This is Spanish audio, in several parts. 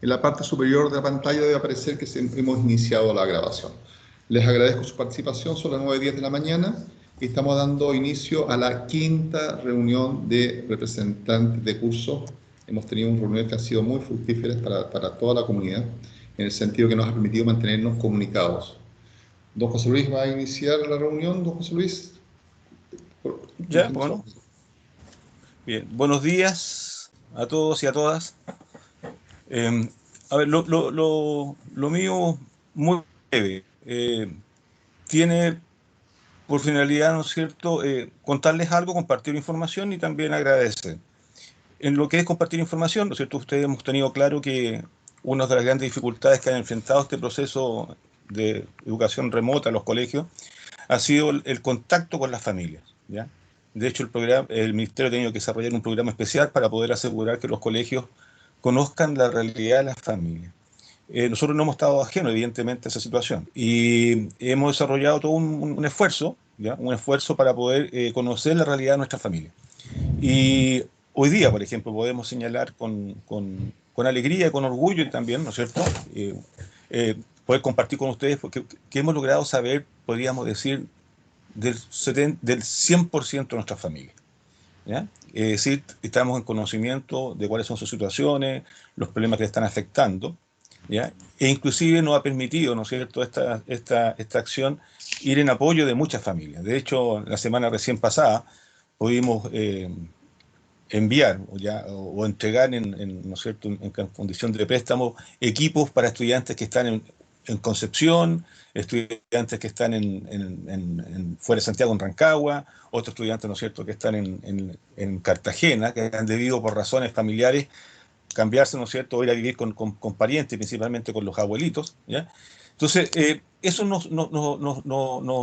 En la parte superior de la pantalla debe aparecer que hemos iniciado la grabación. Les agradezco su participación, son las 9:10 de la mañana y estamos dando inicio a la quinta reunión de representantes de curso. Hemos tenido una reunión que ha sido muy fructífera para toda la comunidad, en el sentido que nos ha permitido mantenernos comunicados. Don José Luis va a iniciar la reunión. Don José Luis. Ya, bueno. Bien, buenos días a todos y a todas. A ver, lo mío muy breve. Tiene por finalidad, ¿no es cierto?, contarles algo, compartir información y también agradecer. En lo que es compartir información, ¿no es cierto?, ustedes hemos tenido claro que una de las grandes dificultades que han enfrentado este proceso de educación remota en los colegios ha sido el contacto con las familias, ¿ya? De hecho, el Ministerio ha tenido que desarrollar un programa especial para poder asegurar que los colegios conozcan la realidad de las familias. Nosotros no hemos estado ajenos, evidentemente, a esa situación y hemos desarrollado todo un esfuerzo, ¿ya? Un esfuerzo para poder conocer la realidad de nuestras familias. Y hoy día, por ejemplo, podemos señalar con alegría y con orgullo también, ¿no es cierto?, poder compartir con ustedes que hemos logrado saber, podríamos decir, del 100% de nuestras familias, ¿ya? Es decir, estamos en conocimiento de cuáles son sus situaciones, los problemas que les están afectando, ¿ya? E inclusive nos ha permitido, ¿no es cierto?, esta acción ir en apoyo de muchas familias. De hecho, la semana recién pasada pudimos enviar o entregar ¿no es cierto?, en condición de préstamo equipos para estudiantes que están en Concepción, estudiantes que están fuera de Santiago, en Rancagua, otros estudiantes, ¿no es cierto?, que están en Cartagena, que han debido por razones familiares cambiarse, ¿no es cierto?, o ir a vivir con parientes, principalmente con los abuelitos, ¿ya? Entonces, eso nos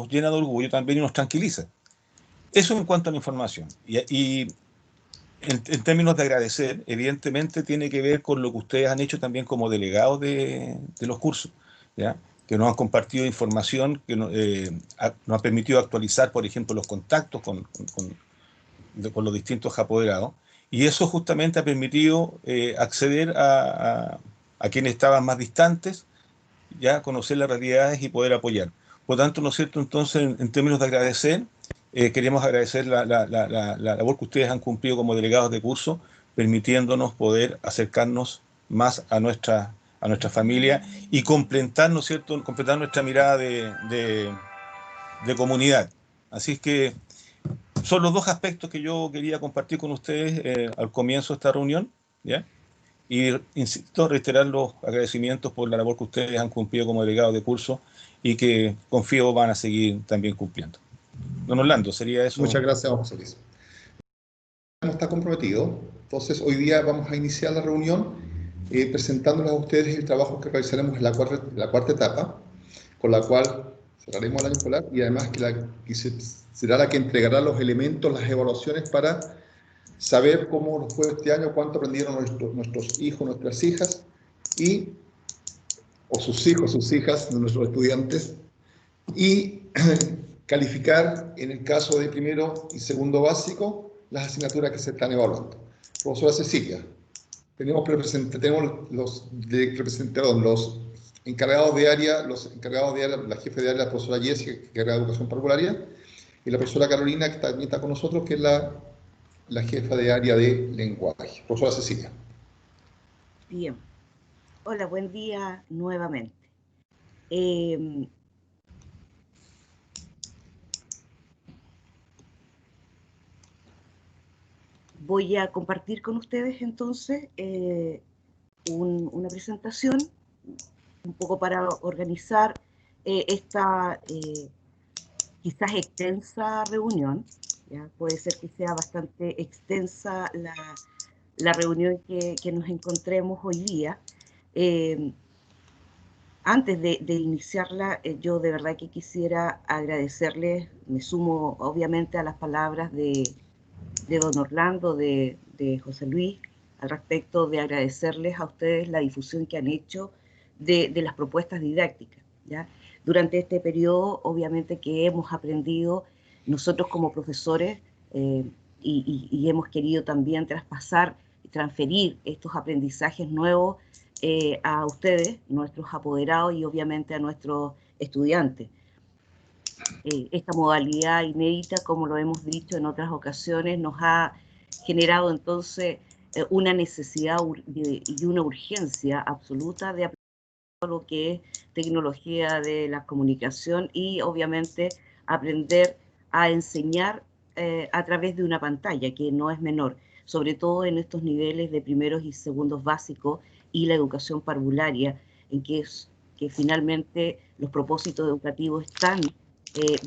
llena de orgullo también y nos tranquiliza. Eso en cuanto a la información. Y en términos de agradecer, evidentemente tiene que ver con lo que ustedes han hecho también como delegados de los cursos, ¿ya? Que nos han compartido información que nos ha permitido actualizar, por ejemplo, los contactos con los distintos apoderados, y eso justamente ha permitido acceder a quienes estaban más distantes, ya conocer las realidades y poder apoyar. Por tanto, ¿no es cierto?, entonces, en términos de agradecer, queremos agradecer la labor que ustedes han cumplido como delegados de curso, permitiéndonos poder acercarnos más a nuestra familia y completar, ¿no es cierto?, completar nuestra mirada de comunidad. Así es que son los dos aspectos que yo quería compartir con ustedes al comienzo de esta reunión, ¿ya? Y insisto, reiterar los agradecimientos por la labor que ustedes han cumplido como delegados de curso y que confío van a seguir también cumpliendo. Don Orlando, sería eso. Muchas gracias, José Luis. Está comprometido. Entonces, hoy día vamos a iniciar la reunión presentándoles a ustedes el trabajo que realizaremos en la cuarta etapa, con la cual cerraremos el año escolar y además que será la que entregará los elementos, las evaluaciones para saber cómo nos fue este año, cuánto aprendieron nuestros hijos, nuestras hijas, o sus hijos, sus hijas, nuestros estudiantes, y calificar, en el caso de primero y segundo básico, las asignaturas que se están evaluando. Profesora Cecilia, tenemos los encargados de área, la jefe de área, la profesora Jessica, que era de educación parvularia, y la profesora Carolina, que también está con nosotros, que es la jefa de área de lenguaje. Profesora Cecilia. Bien. Hola, buen día nuevamente. Voy a compartir con ustedes entonces una presentación, un poco para organizar esta quizás extensa reunión. ¿Ya? Puede ser que sea bastante extensa la reunión que nos encontremos hoy día. Antes de iniciarla, yo de verdad que quisiera agradecerles, me sumo obviamente a las palabras de don Orlando, de José Luis, al respecto de agradecerles a ustedes la difusión que han hecho de las propuestas didácticas, ¿ya? Durante este periodo, obviamente que hemos aprendido nosotros como profesores y hemos querido también traspasar y transferir estos aprendizajes nuevos a ustedes, nuestros apoderados y obviamente a nuestros estudiantes. Esta modalidad inédita, como lo hemos dicho en otras ocasiones, nos ha generado entonces una necesidad y una urgencia absoluta de aplicar todo lo que es tecnología de la comunicación y obviamente aprender a enseñar a través de una pantalla, que no es menor, sobre todo en estos niveles de primeros y segundos básicos y la educación parvularia, en que finalmente los propósitos educativos están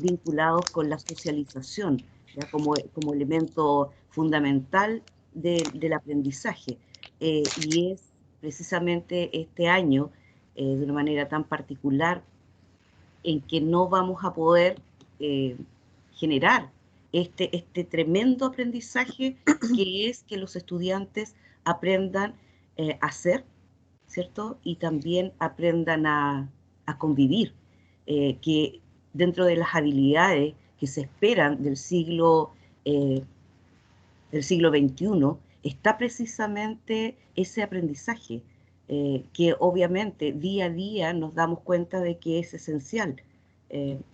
vinculados con la socialización, ¿ya? Como elemento fundamental del aprendizaje. Y es precisamente este año, de una manera tan particular, en que no vamos a poder generar este tremendo aprendizaje que es que los estudiantes aprendan a ser, ¿cierto? Y también aprendan a convivir, que dentro de las habilidades que se esperan del siglo XXI está precisamente ese aprendizaje, que obviamente día a día nos damos cuenta de que es esencial.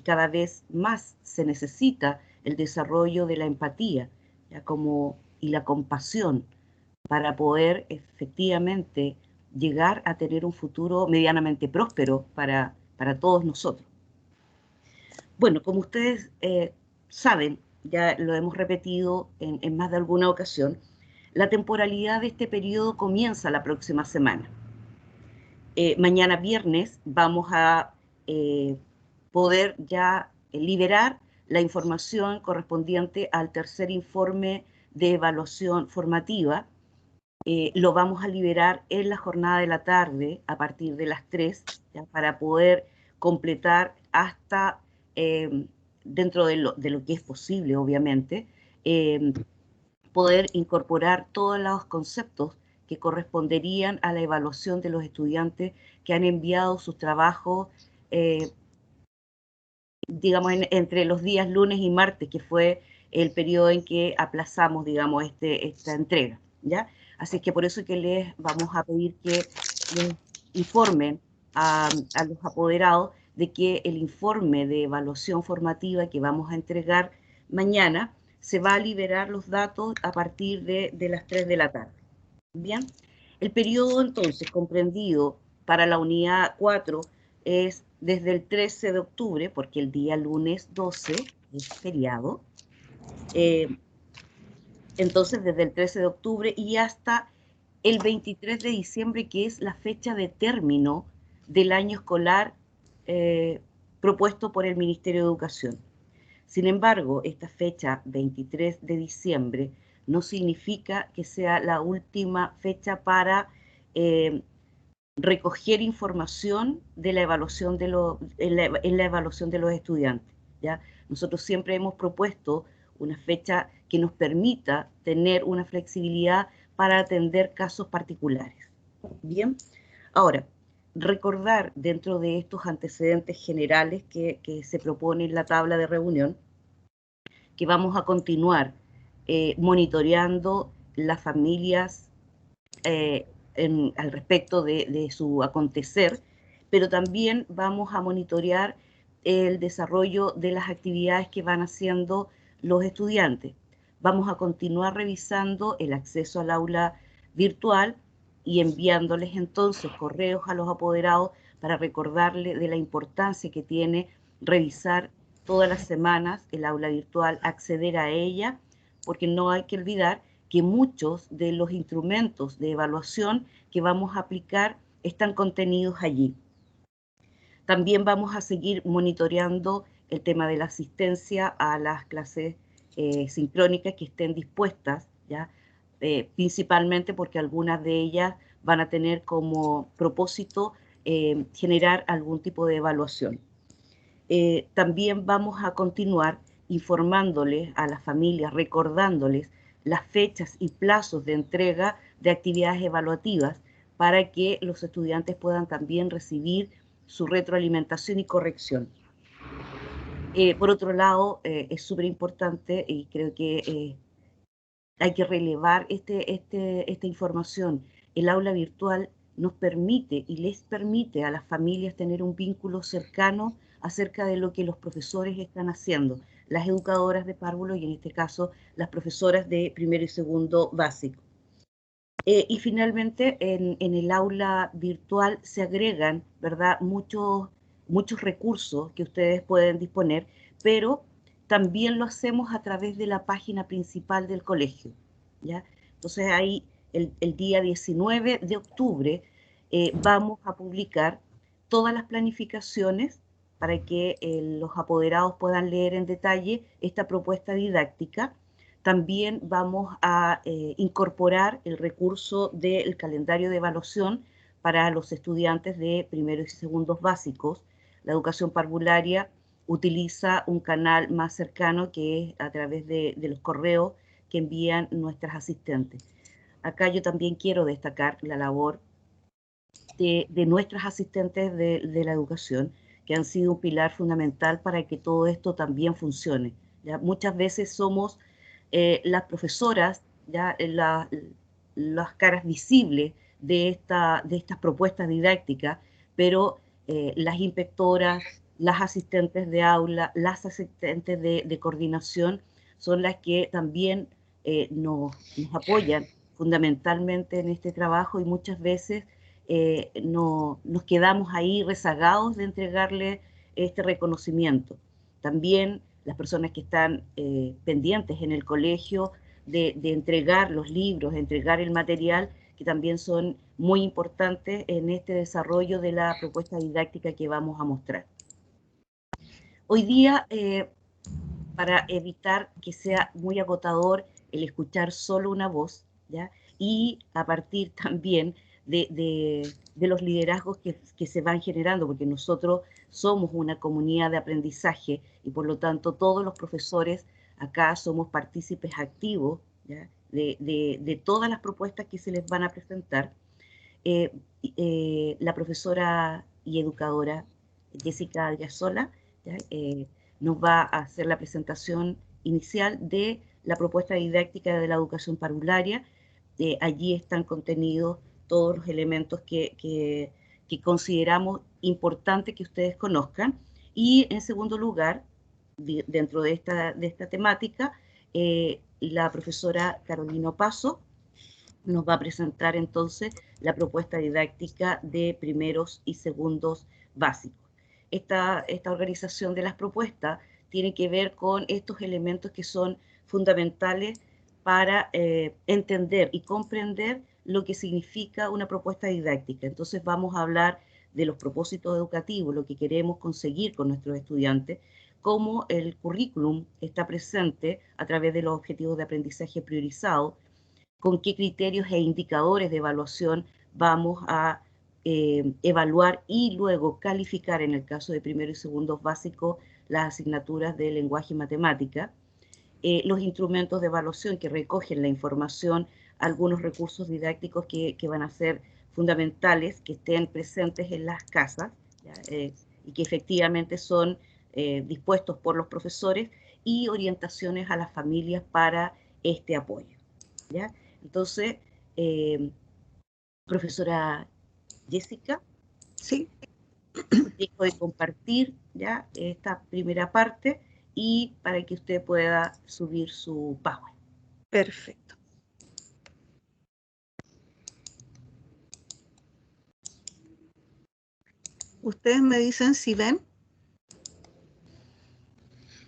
Cada vez más se necesita el desarrollo de la empatía, ¿ya? Y la compasión para poder efectivamente llegar a tener un futuro medianamente próspero para todos nosotros. Bueno, como ustedes saben, ya lo hemos repetido en más de alguna ocasión, la temporalidad de este periodo comienza la próxima semana. Mañana viernes vamos a poder ya liberar la información correspondiente al tercer informe de evaluación formativa. Lo vamos a liberar en la jornada de la tarde a partir de las 3, ¿ya? Para poder completar hasta, dentro de lo que es posible, obviamente, poder incorporar todos los conceptos que corresponderían a la evaluación de los estudiantes que han enviado sus trabajos, digamos, entre los días lunes y martes, que fue el periodo en que aplazamos, digamos, esta entrega, ¿ya? Así que por eso que les vamos a pedir que les informen a los apoderados de que el informe de evaluación formativa que vamos a entregar mañana se va a liberar los datos a partir de las 3 de la tarde. Bien, el periodo entonces comprendido para la unidad 4 es desde el 13 de octubre, porque el día lunes 12 es feriado, entonces desde el 13 de octubre y hasta el 23 de diciembre, que es la fecha de término del año escolar propuesto por el Ministerio de Educación. Sin embargo, esta fecha, 23 de diciembre, no significa que sea la última fecha para recoger información de la evaluación en la evaluación de los estudiantes, ¿ya? Nosotros siempre hemos propuesto una fecha que nos permita tener una flexibilidad para atender casos particulares. Bien, ahora, recordar dentro de estos antecedentes generales que se propone en la tabla de reunión, que vamos a continuar monitoreando las familias al respecto de su acontecer, pero también vamos a monitorear el desarrollo de las actividades que van haciendo los estudiantes. Vamos a continuar revisando el acceso al aula virtual y enviándoles entonces correos a los apoderados para recordarles de la importancia que tiene revisar todas las semanas el aula virtual, acceder a ella, porque no hay que olvidar que muchos de los instrumentos de evaluación que vamos a aplicar están contenidos allí. También vamos a seguir monitoreando el tema de la asistencia a las clases sincrónicas que estén dispuestas, ¿ya? Principalmente porque algunas de ellas van a tener como propósito generar algún tipo de evaluación. También vamos a continuar informándoles a las familias, recordándoles las fechas y plazos de entrega de actividades evaluativas para que los estudiantes puedan también recibir su retroalimentación y corrección. Por otro lado, es súper importante y creo que hay que relevar esta información. El aula virtual nos permite y les permite a las familias tener un vínculo cercano acerca de lo que los profesores están haciendo, las educadoras de párvulo y en este caso las profesoras de primero y segundo básico. Y finalmente en el aula virtual se agregan, ¿verdad?, muchos recursos que ustedes pueden disponer, pero también lo hacemos a través de la página principal del colegio, ¿ya? Entonces ahí el día 19 de octubre vamos a publicar todas las planificaciones para que los apoderados puedan leer en detalle esta propuesta didáctica. También vamos a incorporar el recurso del calendario de evaluación para los estudiantes de primeros y segundos básicos. La educación parvularia utiliza un canal más cercano que es a través de los correos que envían nuestras asistentes. Acá yo también quiero destacar la labor de nuestras asistentes de la educación, que han sido un pilar fundamental para que todo esto también funcione. ¿Ya? Muchas veces somos las profesoras, ya las caras visibles de estas propuestas didácticas, pero las inspectoras, las asistentes de aula, las asistentes de coordinación son las que también nos apoyan fundamentalmente en este trabajo y muchas veces nos quedamos ahí rezagados de entregarle este reconocimiento. También las personas que están pendientes en el colegio de entregar los libros, de entregar el material, que también son muy importantes en este desarrollo de la propuesta didáctica que vamos a mostrar. Hoy día, para evitar que sea muy agotador el escuchar solo una voz, ¿ya? Y a partir también de los liderazgos que se van generando, porque nosotros somos una comunidad de aprendizaje y por lo tanto todos los profesores acá somos partícipes activos, ¿ya?, de todas las propuestas que se les van a presentar. La profesora y educadora Jessica Adriasola, ¿ya?, nos va a hacer la presentación inicial de la propuesta didáctica de la educación parvularia. Allí están contenidos todos los elementos que consideramos importante que ustedes conozcan. Y en segundo lugar, dentro de esta temática, la profesora Carolina Paso nos va a presentar entonces la propuesta didáctica de primeros y segundos básicos. Esta organización de las propuestas tiene que ver con estos elementos que son fundamentales para entender y comprender lo que significa una propuesta didáctica. Entonces vamos a hablar de los propósitos educativos, lo que queremos conseguir con nuestros estudiantes, cómo el currículum está presente a través de los objetivos de aprendizaje priorizados, con qué criterios e indicadores de evaluación vamos a evaluar y luego calificar, en el caso de primero y segundos básicos, las asignaturas de lenguaje y matemática, los instrumentos de evaluación que recogen la información, algunos recursos didácticos que van a ser fundamentales, que estén presentes en las casas, ¿ya? Y que efectivamente son dispuestos por los profesores, y orientaciones a las familias para este apoyo, ¿ya? Entonces, profesora Jessica, sí, dejo de compartir ya esta primera parte y para que usted pueda subir su PowerPoint. Perfecto. ¿Ustedes me dicen si ven?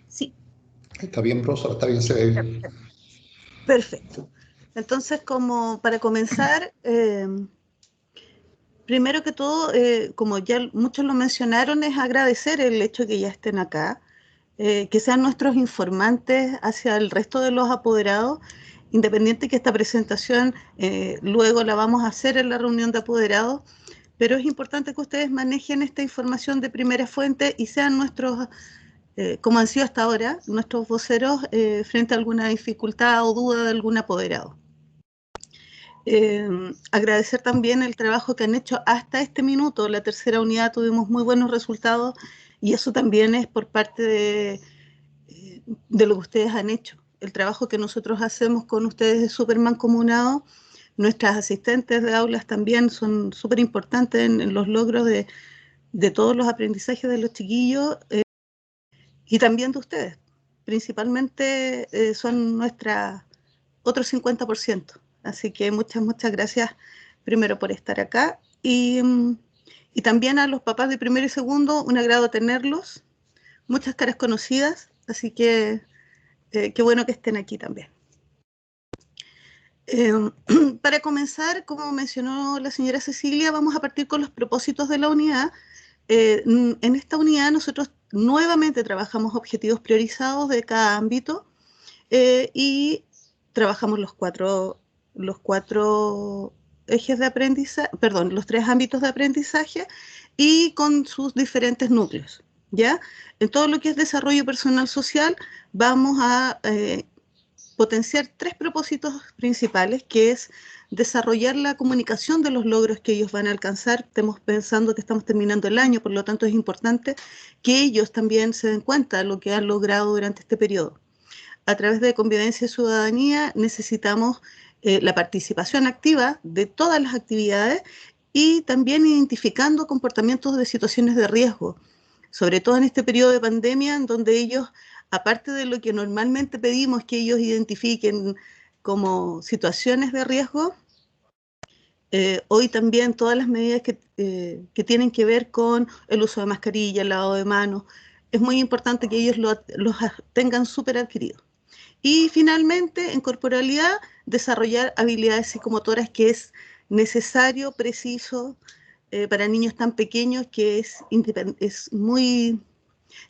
Sí. Está bien, profesor, está bien, se ve bien. Perfecto. Entonces, como para comenzar, primero que todo, como ya muchos lo mencionaron, es agradecer el hecho de que ya estén acá, que sean nuestros informantes hacia el resto de los apoderados, independiente que esta presentación luego la vamos a hacer en la reunión de apoderados, pero es importante que ustedes manejen esta información de primera fuente y sean nuestros, como han sido hasta ahora, nuestros voceros frente a alguna dificultad o duda de algún apoderado. Agradecer también el trabajo que han hecho hasta este minuto. La tercera unidad tuvimos muy buenos resultados y eso también es por parte de lo que ustedes han hecho. El trabajo que nosotros hacemos con ustedes de súper mancomunado Nuestras asistentes de aulas también son súper importantes en los logros de todos los aprendizajes de los chiquillos y también de ustedes. Principalmente son nuestra otro 50%. Así que muchas gracias primero por estar acá y también a los papás de primero y segundo, un agrado tenerlos, muchas caras conocidas, así que qué bueno que estén aquí también. Para comenzar, como mencionó la señora Cecilia, vamos a partir con los propósitos de la unidad. En esta unidad nosotros nuevamente trabajamos objetivos priorizados de cada ámbito y trabajamos los cuatro ejes de aprendizaje, perdón, los 3 ámbitos de aprendizaje y con sus diferentes núcleos, ¿ya? En todo lo que es desarrollo personal social vamos a potenciar 3 propósitos principales, que es desarrollar la comunicación de los logros que ellos van a alcanzar. Estamos pensando que estamos terminando el año, por lo tanto es importante que ellos también se den cuenta de lo que han logrado durante este periodo. A través de convivencia y ciudadanía necesitamos la participación activa de todas las actividades y también identificando comportamientos de situaciones de riesgo, sobre todo en este periodo de pandemia, en donde ellos, aparte de lo que normalmente pedimos que ellos identifiquen como situaciones de riesgo, hoy también todas las medidas que tienen que ver con el uso de mascarilla, el lavado de manos, es muy importante que ellos los tengan súper adquiridos. Y finalmente, en corporalidad, desarrollar habilidades psicomotoras que es necesario, preciso, para niños tan pequeños que es muy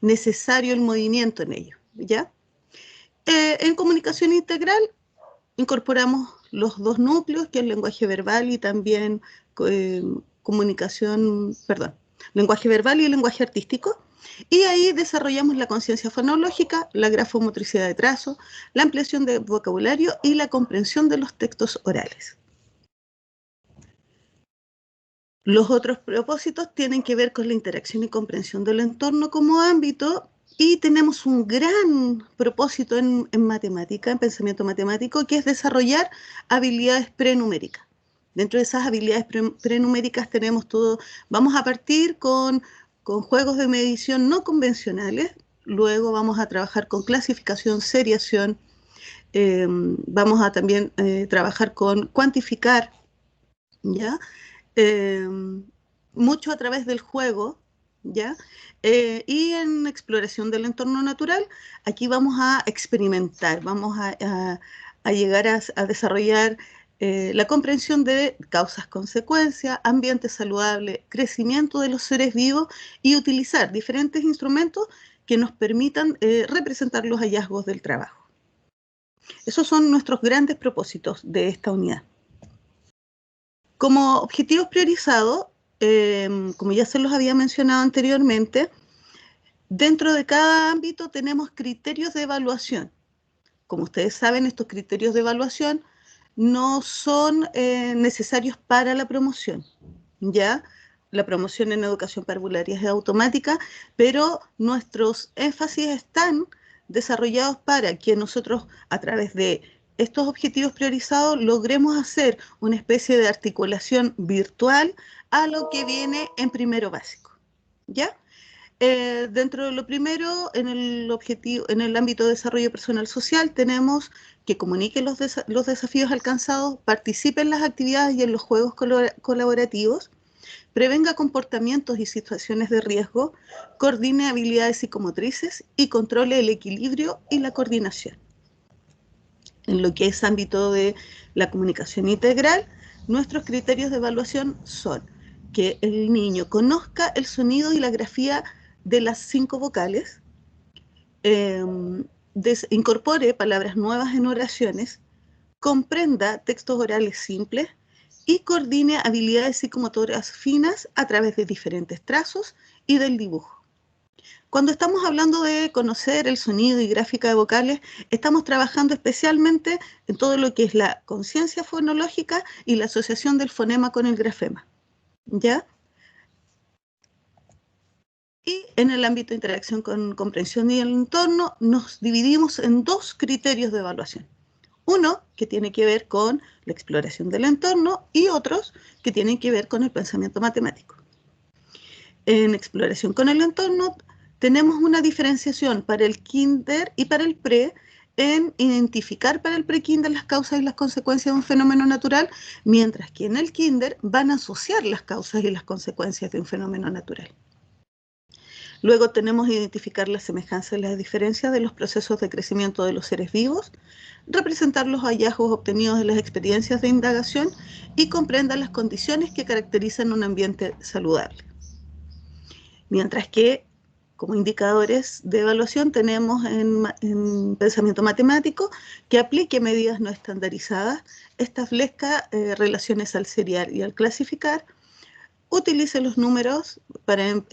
necesario el movimiento en ellos, ¿ya? En comunicación integral incorporamos los 2 núcleos, que es el lenguaje verbal y también lenguaje verbal y el lenguaje artístico, y ahí desarrollamos la conciencia fonológica, la grafomotricidad de trazo, la ampliación de vocabulario y la comprensión de los textos orales. Los otros propósitos tienen que ver con la interacción y comprensión del entorno como ámbito, y tenemos un gran propósito en matemática, en pensamiento matemático, que es desarrollar habilidades prenuméricas. Dentro de esas habilidades prenuméricas tenemos todo. Vamos a partir con juegos de medición no convencionales, luego vamos a trabajar con clasificación, seriación, vamos a también trabajar con cuantificar, ¿ya? Mucho a través del juego, ¿ya? Y en exploración del entorno natural, aquí vamos a experimentar, vamos a llegar a desarrollar la comprensión de causas-consecuencias, ambiente saludable, crecimiento de los seres vivos y utilizar diferentes instrumentos que nos permitan representar los hallazgos del trabajo. Esos son nuestros grandes propósitos de esta unidad. Como objetivos priorizados, como ya se los había mencionado anteriormente, dentro de cada ámbito tenemos criterios de evaluación. Como ustedes saben, estos criterios de evaluación no son necesarios para la promoción, ¿ya? La promoción en educación parvularia es automática, pero nuestros énfasis están desarrollados para que nosotros, a través de estos objetivos priorizados, logremos hacer una especie de articulación virtual a lo que viene en primero básico, ¿ya? Dentro de lo primero, en el ámbito de desarrollo personal social, tenemos que comuniquen los desafíos alcanzados, participe en las actividades y en los juegos colaborativos, prevenga comportamientos y situaciones de riesgo, coordine habilidades psicomotrices y controle el equilibrio y la coordinación. En lo que es ámbito de la comunicación integral, nuestros criterios de evaluación son que el niño conozca el sonido y la grafía de las 5 vocales, incorpore palabras nuevas en oraciones, comprenda textos orales simples y coordine habilidades psicomotoras finas a través de diferentes trazos y del dibujo. Cuando estamos hablando de conocer el sonido y gráfica de vocales, estamos trabajando especialmente en todo lo que es la conciencia fonológica y la asociación del fonema con el grafema, ¿ya? Y en el ámbito de interacción con comprensión y el entorno, nos dividimos en 2 criterios de evaluación. Uno que tiene que ver con la exploración del entorno y otros que tienen que ver con el pensamiento matemático. En exploración con el entorno tenemos una diferenciación para el kinder y para el pre en identificar para el pre-kinder las causas y las consecuencias de un fenómeno natural, mientras que en el kinder van a asociar las causas y las consecuencias de un fenómeno natural. Luego tenemos identificar las semejanzas y las diferencias de los procesos de crecimiento de los seres vivos, representar los hallazgos obtenidos de las experiencias de indagación y comprender las condiciones que caracterizan un ambiente saludable. Mientras que como indicadores de evaluación tenemos en pensamiento matemático que aplique medidas no estandarizadas, establezca relaciones al seriar y al clasificar, utilice los números para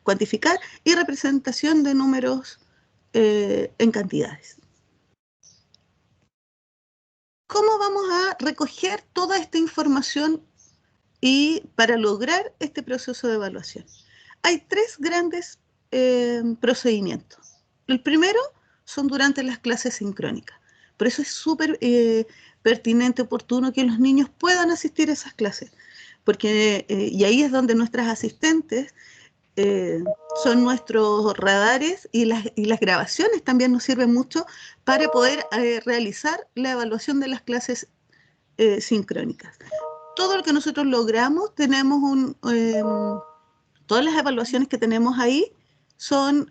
cuantificar y representación de números en cantidades. ¿Cómo vamos a recoger toda esta información y para lograr este proceso de evaluación? Hay tres grandes procedimientos. El primero son durante las clases sincrónicas. Por eso es súper pertinente, oportuno que los niños puedan asistir a esas clases, porque y ahí es donde nuestras asistentes son nuestros radares y las grabaciones también nos sirven mucho para poder realizar la evaluación de las clases sincrónicas. Todo lo que nosotros logramos, tenemos todas las evaluaciones que tenemos ahí son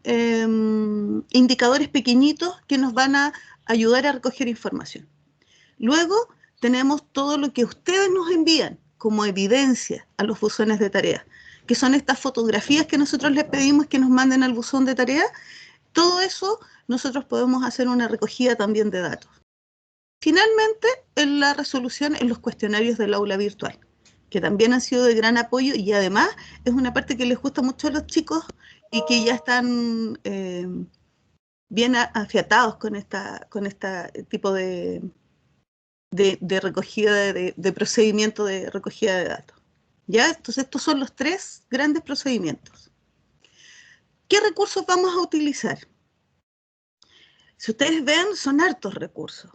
indicadores pequeñitos que nos van a ayudar a recoger información. Luego tenemos todo lo que ustedes nos envían como evidencia a los buzones de tarea, que son estas fotografías que nosotros les pedimos que nos manden al buzón de tarea. Todo eso nosotros podemos hacer una recogida también de datos. Finalmente, en la resolución en los cuestionarios del aula virtual, que también han sido de gran apoyo y además es una parte que les gusta mucho a los chicos y que ya están bien afiatados con este tipo de recogida, de procedimiento de recogida de datos. ¿Ya? Entonces, estos son los tres grandes procedimientos. ¿Qué recursos vamos a utilizar? Si ustedes ven, son hartos recursos.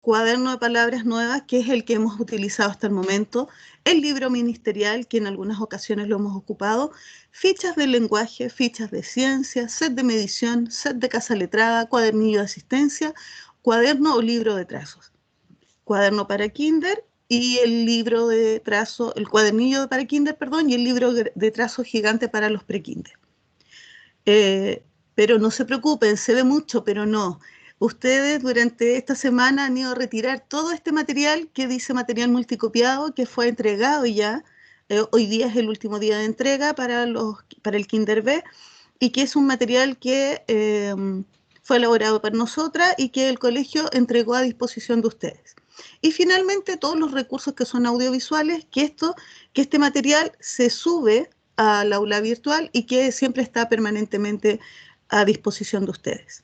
Cuaderno de palabras nuevas, que es el que hemos utilizado hasta el momento, el libro ministerial, que en algunas ocasiones lo hemos ocupado, fichas de lenguaje, fichas de ciencia, set de medición, set de casa letrada, cuadernillo de asistencia, cuaderno o libro de trazos. Cuaderno para kinder y el libro de trazo, el cuadernillo para kinder, perdón, y el libro de trazo gigante para los pre-kinder. Pero no se preocupen, se ve mucho, pero no. Ustedes durante esta semana han ido a retirar todo este material que dice material multicopiado, que fue entregado ya. Hoy día es el último día de entrega para el Kinder B, y que es un material que fue elaborado por nosotras y que el colegio entregó a disposición de ustedes. Y finalmente todos los recursos que son audiovisuales, que este material se sube al aula virtual y que siempre está permanentemente a disposición de ustedes.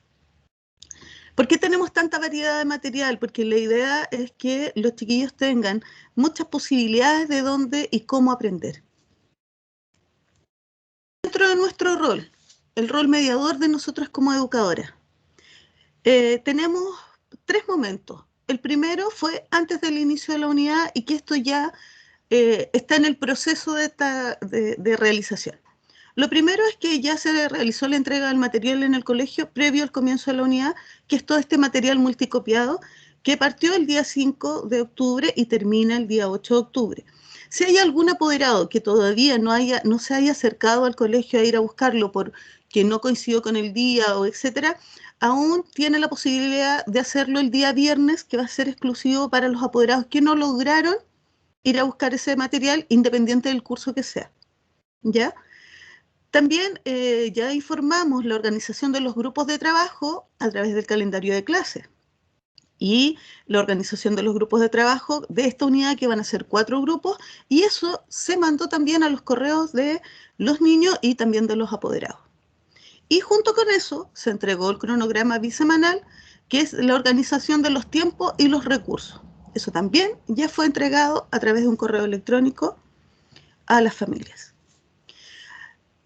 ¿Por qué tenemos tanta variedad de material? Porque la idea es que los chiquillos tengan muchas posibilidades de dónde y cómo aprender. Dentro de nuestro rol, el rol mediador de nosotras como educadoras, tenemos tres momentos. El primero fue antes del inicio de la unidad y que esto ya está en el proceso de realización. Lo primero es que ya se realizó la entrega del material en el colegio previo al comienzo de la unidad, que es todo este material multicopiado que partió el día 5 de octubre y termina el día 8 de octubre. Si hay algún apoderado que todavía no se haya acercado al colegio a ir a buscarlo porque no coincidió con el día o etcétera, aún tiene la posibilidad de hacerlo el día viernes, que va a ser exclusivo para los apoderados que no lograron ir a buscar ese material independiente del curso que sea. ¿Ya? También ya informamos la organización de los grupos de trabajo a través del calendario de clase y la organización de los grupos de trabajo de esta unidad, que van a ser 4 grupos, y eso se mandó también a los correos de los niños y también de los apoderados. Y junto con eso se entregó el cronograma bisemanal, que es la organización de los tiempos y los recursos. Eso también ya fue entregado a través de un correo electrónico a las familias.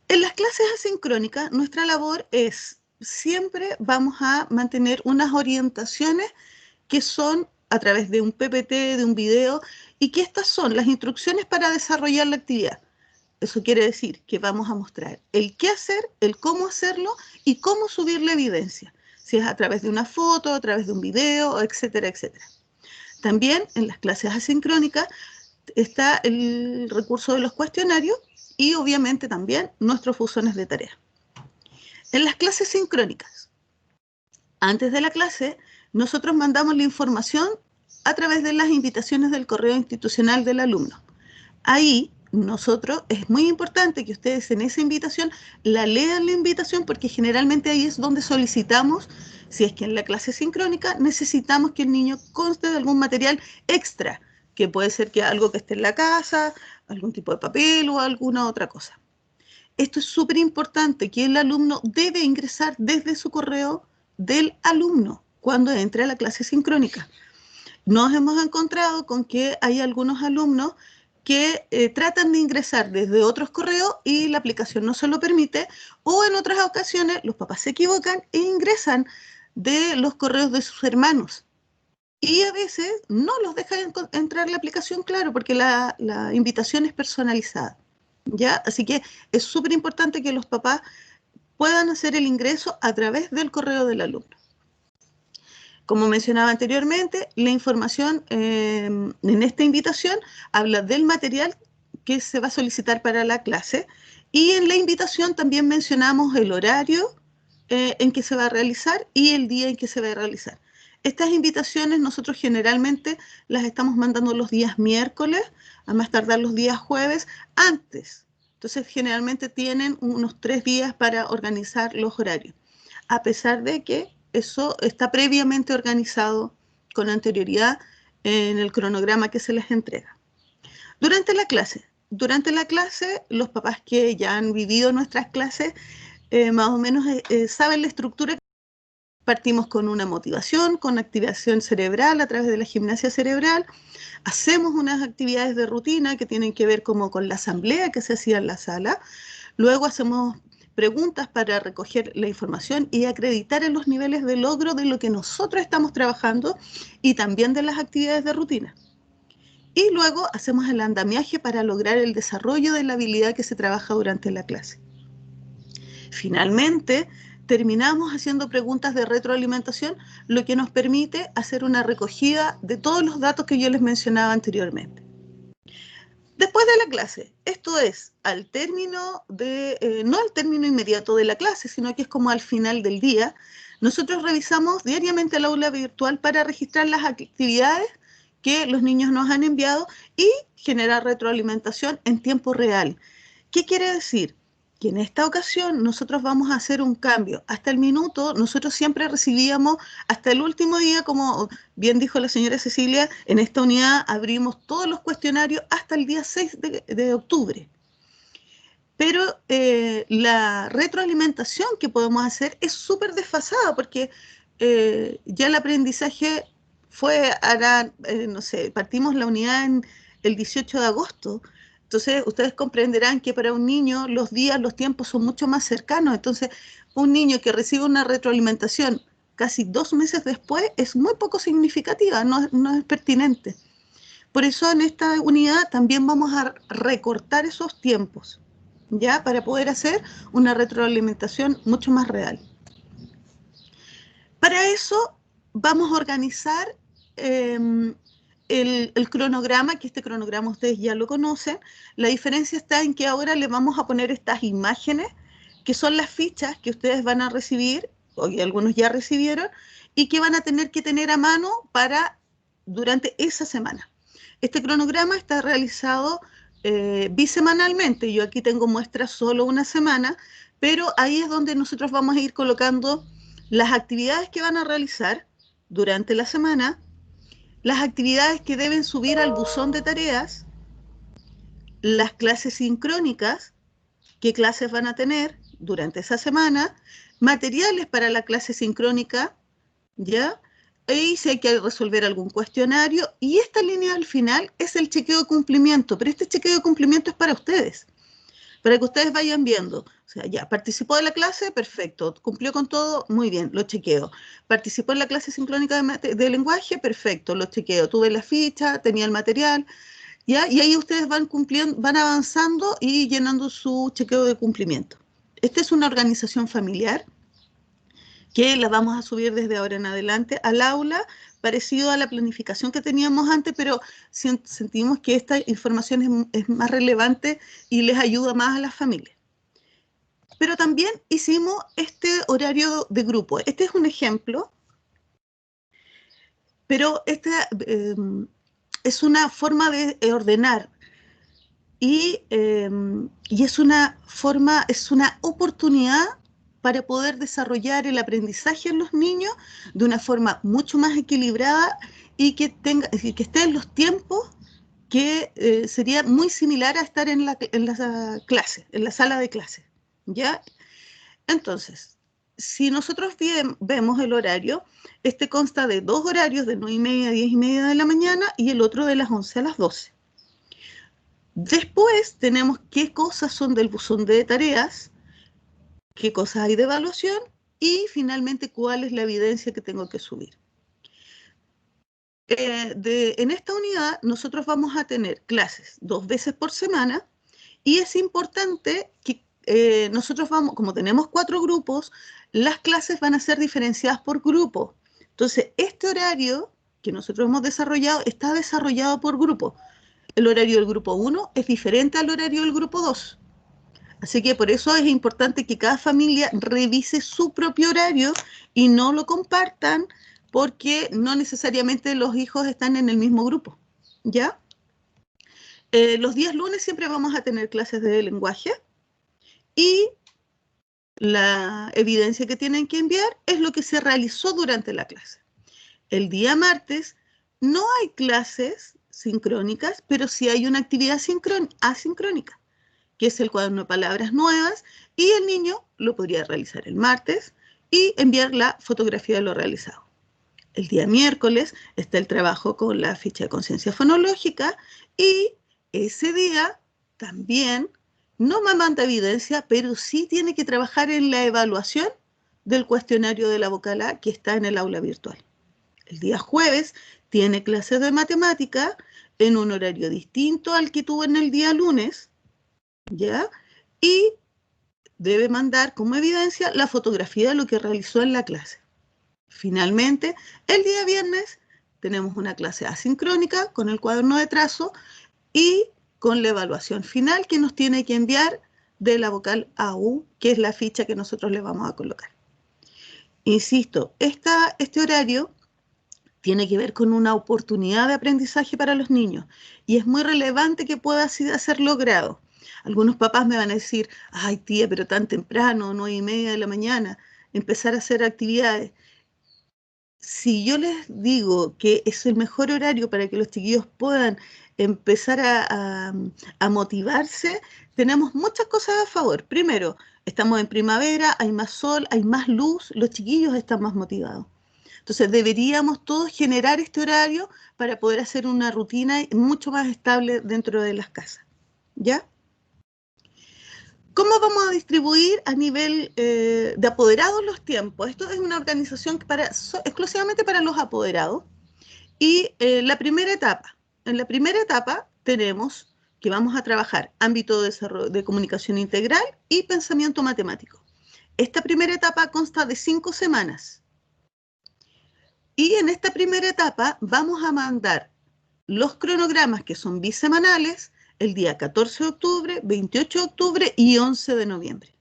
En las clases asincrónicas, nuestra labor es siempre vamos a mantener unas orientaciones que son a través de un PPT, de un video, y que estas son las instrucciones para desarrollar la actividad. Eso quiere decir que vamos a mostrar el qué hacer, el cómo hacerlo y cómo subir la evidencia, si es a través de una foto, a través de un video, etcétera, etcétera. También en las clases asincrónicas está el recurso de los cuestionarios y obviamente también nuestros buzones de tarea. En las clases sincrónicas, antes de la clase, nosotros mandamos la información a través de las invitaciones del correo institucional del alumno. Ahí nosotros, es muy importante que ustedes en esa invitación la lean la invitación, porque generalmente ahí es donde solicitamos, si es que en la clase sincrónica necesitamos que el niño conste de algún material extra, que puede ser que algo que esté en la casa, algún tipo de papel o alguna otra cosa. Esto es súper importante, que el alumno debe ingresar desde su correo del alumno cuando entre a la clase sincrónica. Nos hemos encontrado con que hay algunos alumnos que tratan de ingresar desde otros correos y la aplicación no se lo permite, o en otras ocasiones los papás se equivocan e ingresan de los correos de sus hermanos. Y a veces no los deja entrar la aplicación, claro, porque la invitación es personalizada, ¿ya? Así que es súper importante que los papás puedan hacer el ingreso a través del correo del alumno. Como mencionaba anteriormente, la información en esta invitación habla del material que se va a solicitar para la clase, y en la invitación también mencionamos el horario en que se va a realizar y el día en que se va a realizar. Estas invitaciones nosotros generalmente las estamos mandando los días miércoles, a más tardar los días jueves, antes. Entonces generalmente tienen unos 3 días para organizar los horarios, a pesar de que eso está previamente organizado con anterioridad en el cronograma que se les entrega. Durante la clase, los papás que ya han vivido nuestras clases más o menos saben la estructura. Partimos con una motivación, con activación cerebral a través de la gimnasia cerebral. Hacemos unas actividades de rutina que tienen que ver como con la asamblea que se hacía en la sala. Luego hacemos preguntas para recoger la información y acreditar en los niveles de logro de lo que nosotros estamos trabajando y también de las actividades de rutina. Y luego hacemos el andamiaje para lograr el desarrollo de la habilidad que se trabaja durante la clase. Finalmente, terminamos haciendo preguntas de retroalimentación, lo que nos permite hacer una recogida de todos los datos que yo les mencionaba anteriormente. Después de la clase, esto es al término no al término inmediato de la clase, sino que es como al final del día, nosotros revisamos diariamente el aula virtual para registrar las actividades que los niños nos han enviado y generar retroalimentación en tiempo real. ¿Qué quiere decir? Que en esta ocasión nosotros vamos a hacer un cambio. Hasta el minuto, nosotros siempre recibíamos, hasta el último día, como bien dijo la señora Cecilia, en esta unidad abrimos todos los cuestionarios hasta el día 6 de octubre. Pero la retroalimentación que podemos hacer es súper desfasada, porque ya el aprendizaje fue, no sé, partimos la unidad el 18 de agosto, entonces, ustedes comprenderán que para un niño los días, los tiempos son mucho más cercanos. Entonces, un niño que recibe una retroalimentación casi 2 meses después es muy poco significativa, no es pertinente. Por eso, en esta unidad también vamos a recortar esos tiempos, ¿ya? Para poder hacer una retroalimentación mucho más real. Para eso, vamos a organizar el cronograma, que este cronograma ustedes ya lo conocen. La diferencia está en que ahora le vamos a poner estas imágenes, que son las fichas que ustedes van a recibir, o que algunos ya recibieron, y que van a tener que tener a mano durante esa semana. Este cronograma está realizado bisemanalmente. Yo aquí tengo muestras solo una semana, pero ahí es donde nosotros vamos a ir colocando las actividades que van a realizar durante la semana, las actividades que deben subir al buzón de tareas, las clases sincrónicas, qué clases van a tener durante esa semana, materiales para la clase sincrónica, ¿ya? Y si hay que resolver algún cuestionario, y esta línea al final es el chequeo de cumplimiento, pero este chequeo de cumplimiento es para ustedes, para que ustedes vayan viendo O sea, ya, participó de la clase, perfecto, cumplió con todo, muy bien, lo chequeo. Participó en la clase sincrónica de lenguaje, perfecto, lo chequeo. Tuve la ficha, tenía el material, ¿ya? Y ahí ustedes van cumpliendo, van avanzando y llenando su chequeo de cumplimiento. Esta es una organización familiar que la vamos a subir desde ahora en adelante al aula, parecido a la planificación que teníamos antes, pero sentimos que esta información es más relevante y les ayuda más a las familias. Pero también hicimos este horario de grupo. Este es un ejemplo, pero es una forma de ordenar y es una oportunidad para poder desarrollar el aprendizaje en los niños de una forma mucho más equilibrada y que esté en los tiempos que sería muy similar a estar en la clase, en la sala de clase, ¿ya? Entonces, si nosotros vemos el horario, este consta de 2 horarios, de 9:30 a 10:30 de la mañana y el otro de las 11 a las 12. Después tenemos qué cosas son del buzón de tareas, qué cosas hay de evaluación y finalmente cuál es la evidencia que tengo que subir. En esta unidad nosotros vamos a tener clases 2 veces por semana y es importante que nosotros vamos, como tenemos 4 grupos, las clases van a ser diferenciadas por grupo. Entonces, este horario que nosotros hemos desarrollado está desarrollado por grupo. El horario del grupo 1 es diferente al horario del grupo 2. Así que por eso es importante que cada familia revise su propio horario y no lo compartan porque no necesariamente los hijos están en el mismo grupo, ¿ya? Los días lunes siempre vamos a tener clases de lenguaje y la evidencia que tienen que enviar es lo que se realizó durante la clase. El día martes no hay clases sincrónicas, pero sí hay una actividad asincrónica, que es el cuaderno de palabras nuevas, y el niño lo podría realizar el martes y enviar la fotografía de lo realizado. El día miércoles está el trabajo con la ficha de conciencia fonológica y ese día también no me manda evidencia, pero sí tiene que trabajar en la evaluación del cuestionario de la vocal A que está en el aula virtual. El día jueves tiene clases de matemática en un horario distinto al que tuvo en el día lunes, ¿ya? Y debe mandar como evidencia la fotografía de lo que realizó en la clase. Finalmente, el día viernes tenemos una clase asincrónica con el cuaderno de trazo y con la evaluación final que nos tiene que enviar de la vocal AU, que es la ficha que nosotros le vamos a colocar. Insisto, este horario tiene que ver con una oportunidad de aprendizaje para los niños y es muy relevante que pueda ser logrado. Algunos papás me van a decir, ay tía, pero tan temprano, 9:30 de la mañana, empezar a hacer actividades. Si yo les digo que es el mejor horario para que los chiquillos puedan empezar a motivarse, tenemos muchas cosas a favor. Primero, estamos en primavera, hay más sol, hay más luz, los chiquillos están más motivados. Entonces deberíamos todos generar este horario para poder hacer una rutina mucho más estable dentro de las casas, ¿ya? ¿Cómo vamos a distribuir a nivel de apoderados los tiempos? Esto es una organización exclusivamente para los apoderados. Y en la primera etapa tenemos que vamos a trabajar ámbito de desarrollo de comunicación integral y pensamiento matemático. Esta primera etapa consta de 5 semanas. Y en esta primera etapa vamos a mandar los cronogramas que son bisemanales el día 14 de octubre, 28 de octubre y 11 de noviembre.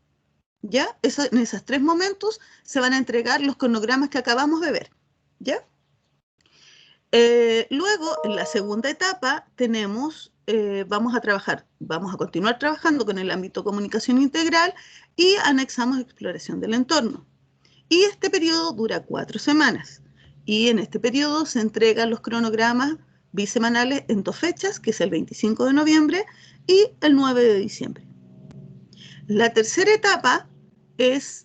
¿Ya? En esos 3 momentos se van a entregar los cronogramas que acabamos de ver. ¿Ya? Luego, en la segunda etapa, vamos a continuar trabajando con el ámbito comunicación integral y anexamos exploración del entorno. Y este periodo dura 4 semanas. Y en este periodo se entregan los cronogramas bisemanales en 2 fechas, que es el 25 de noviembre y el 9 de diciembre. La tercera etapa es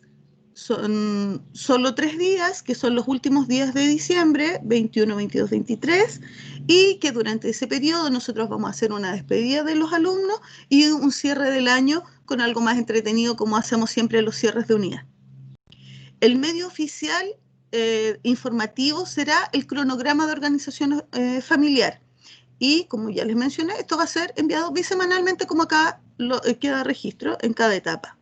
Son solo 3 días, que son los últimos días de diciembre, 21, 22, 23, y que durante ese periodo nosotros vamos a hacer una despedida de los alumnos y un cierre del año con algo más entretenido, como hacemos siempre los cierres de unidad. El medio oficial informativo será el cronograma de organización familiar. Y como ya les mencioné, esto va a ser enviado bisemanalmente, como acá queda registro en cada etapa.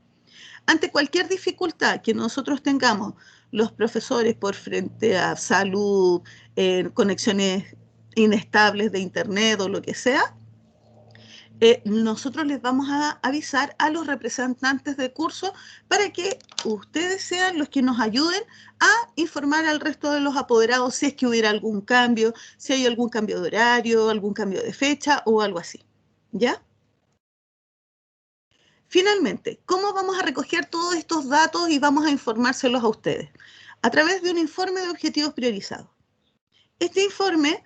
Ante cualquier dificultad que nosotros tengamos, los profesores, por frente a salud, conexiones inestables de internet o lo que sea, nosotros les vamos a avisar a los representantes de curso para que ustedes sean los que nos ayuden a informar al resto de los apoderados si es que hubiera algún cambio, si hay algún cambio de horario, algún cambio de fecha o algo así. ¿Ya? Finalmente, ¿cómo vamos a recoger todos estos datos y vamos a informárselos a ustedes? A través de un informe de objetivos priorizados. Este informe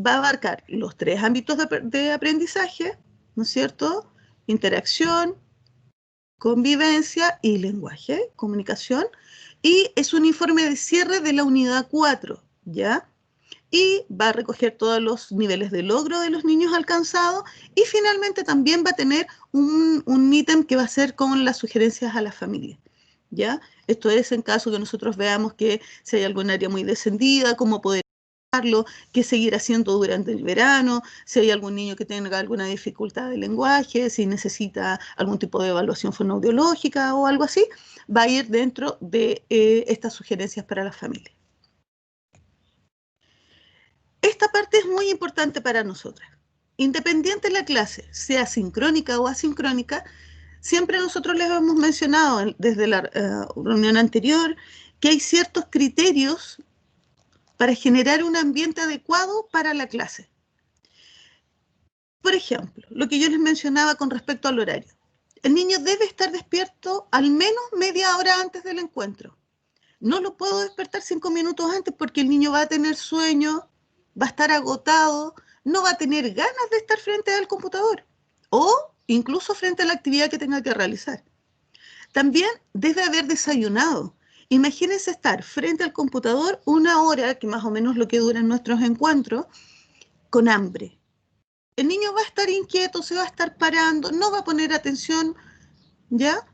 va a abarcar los 3 ámbitos de aprendizaje, ¿no es cierto? Interacción, convivencia y lenguaje, comunicación. Y es un informe de cierre de la unidad 4, ¿ya? Y va a recoger todos los niveles de logro de los niños alcanzados y finalmente también va a tener un ítem que va a ser con las sugerencias a la familia, ¿ya? Esto es en caso que nosotros veamos que si hay algún área muy descendida, cómo poder hacerlo, qué seguir haciendo durante el verano, si hay algún niño que tenga alguna dificultad de lenguaje, si necesita algún tipo de evaluación fonoaudiológica o algo así, va a ir dentro de estas sugerencias para la familia. Esta parte es muy importante para nosotras. Independiente de la clase, sea sincrónica o asincrónica, siempre nosotros les hemos mencionado desde la reunión anterior que hay ciertos criterios para generar un ambiente adecuado para la clase. Por ejemplo, lo que yo les mencionaba con respecto al horario. El niño debe estar despierto al menos media hora antes del encuentro. No lo puedo despertar 5 minutos antes porque el niño va a tener sueño, va a estar agotado, no va a tener ganas de estar frente al computador o incluso frente a la actividad que tenga que realizar. También debe haber desayunado. Imagínense estar frente al computador 1 hora, que más o menos lo que duran nuestros encuentros, con hambre. El niño va a estar inquieto, se va a estar parando, no va a poner atención, ¿ya?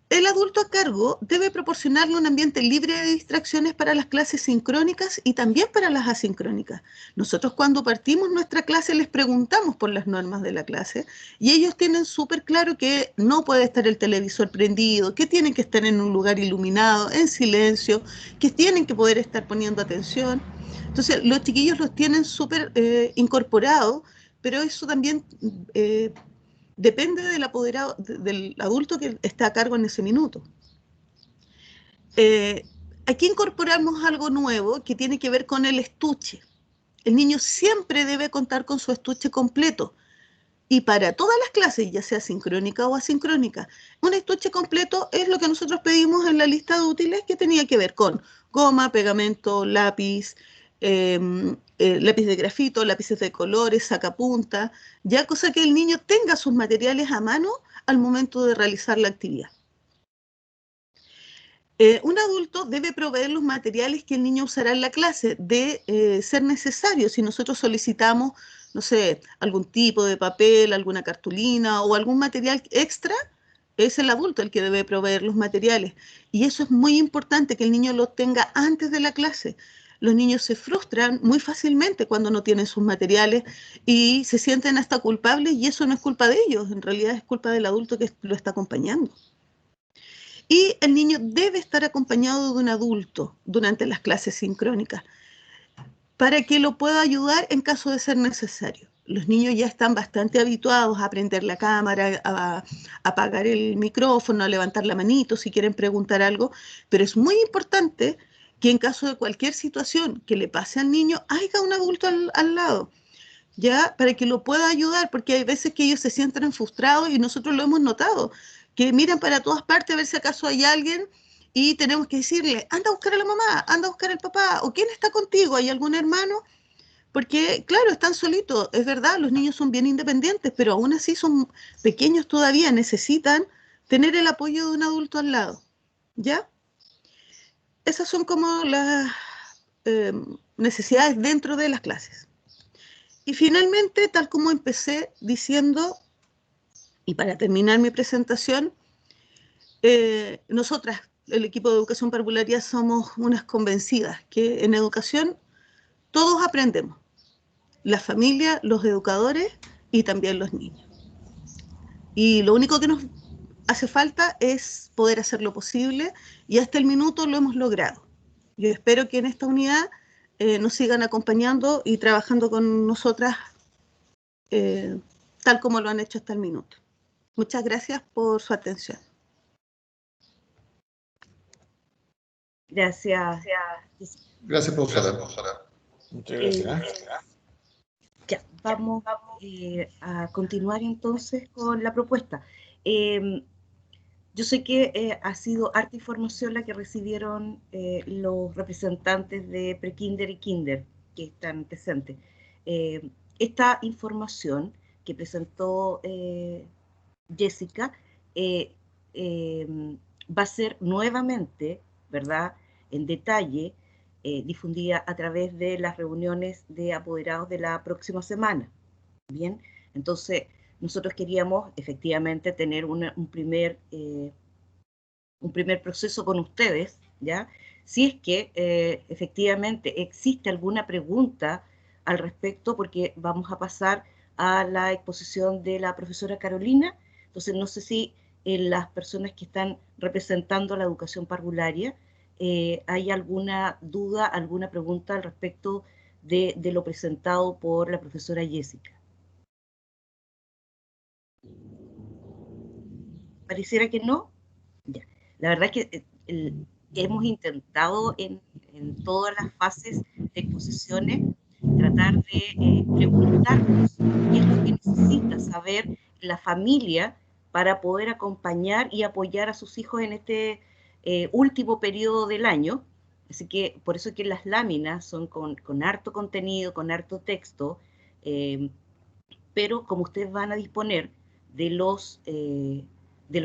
El adulto a cargo debe proporcionarle un ambiente libre de distracciones para las clases sincrónicas y también para las asincrónicas. Nosotros cuando partimos nuestra clase les preguntamos por las normas de la clase y ellos tienen súper claro que no puede estar el televisor prendido, que tienen que estar en un lugar iluminado, en silencio, que tienen que poder estar poniendo atención. Entonces los chiquillos los tienen súper incorporados, pero eso también depende del apoderado, del adulto que está a cargo en ese minuto. Aquí incorporamos algo nuevo que tiene que ver con el estuche. El niño siempre debe contar con su estuche completo. Y para todas las clases, ya sea sincrónica o asincrónica, un estuche completo es lo que nosotros pedimos en la lista de útiles que tenía que ver con goma, pegamento, lápiz, lápiz de grafito, lápices de colores, sacapunta, ya cosa que el niño tenga sus materiales a mano al momento de realizar la actividad. Un adulto debe proveer los materiales que el niño usará en la clase, de ser necesario. Si nosotros solicitamos, no sé, algún tipo de papel, alguna cartulina o algún material extra, es el adulto el que debe proveer los materiales. Y eso es muy importante, que el niño lo tenga antes de la clase. Los niños se frustran muy fácilmente cuando no tienen sus materiales y se sienten hasta culpables, y eso no es culpa de ellos, en realidad es culpa del adulto que lo está acompañando. Y el niño debe estar acompañado de un adulto durante las clases sincrónicas para que lo pueda ayudar en caso de ser necesario. Los niños ya están bastante habituados a prender la cámara, a apagar el micrófono, a levantar la manito si quieren preguntar algo, pero es muy importante que en caso de cualquier situación que le pase al niño, haya un adulto al lado, ya, para que lo pueda ayudar, porque hay veces que ellos se sienten frustrados y nosotros lo hemos notado, que miran para todas partes a ver si acaso hay alguien y tenemos que decirle, anda a buscar a la mamá, anda a buscar al papá, o ¿quién está contigo? ¿Hay algún hermano? Porque, claro, están solitos, es verdad, los niños son bien independientes, pero aún así son pequeños todavía, necesitan tener el apoyo de un adulto al lado. ¿Ya? Esas son como las necesidades dentro de las clases. Y finalmente, tal como empecé diciendo, y para terminar mi presentación, nosotras, el equipo de educación parvularia, somos unas convencidas que en educación todos aprendemos, la familia, los educadores y también los niños. Y lo único que nos hace falta es poder hacer lo posible, y hasta el minuto lo hemos logrado. Yo espero que en esta unidad nos sigan acompañando y trabajando con nosotras tal como lo han hecho hasta el minuto. Muchas gracias por su atención. Gracias. Gracias, profesora. Muchas gracias. Ya, vamos a continuar entonces con la propuesta. Yo sé que ha sido harta información la que recibieron los representantes de Prekinder y Kinder que están presentes. Esta información que presentó Jessica va a ser nuevamente, ¿verdad?, en detalle, difundida a través de las reuniones de apoderados de la próxima semana. Bien, entonces nosotros queríamos efectivamente tener un primer proceso con ustedes, ¿ya? Si es que efectivamente existe alguna pregunta al respecto, porque vamos a pasar a la exposición de la profesora Carolina. Entonces no sé si las personas que están representando la educación parvularia hay alguna duda, alguna pregunta al respecto de lo presentado por la profesora Jessica. Pareciera que no. Ya. La verdad es que hemos intentado en todas las fases de exposiciones tratar de preguntarnos qué es lo que necesita saber la familia para poder acompañar y apoyar a sus hijos en este último periodo del año. Así que por eso es que las láminas son con harto contenido, con harto texto, pero como ustedes van a disponer de los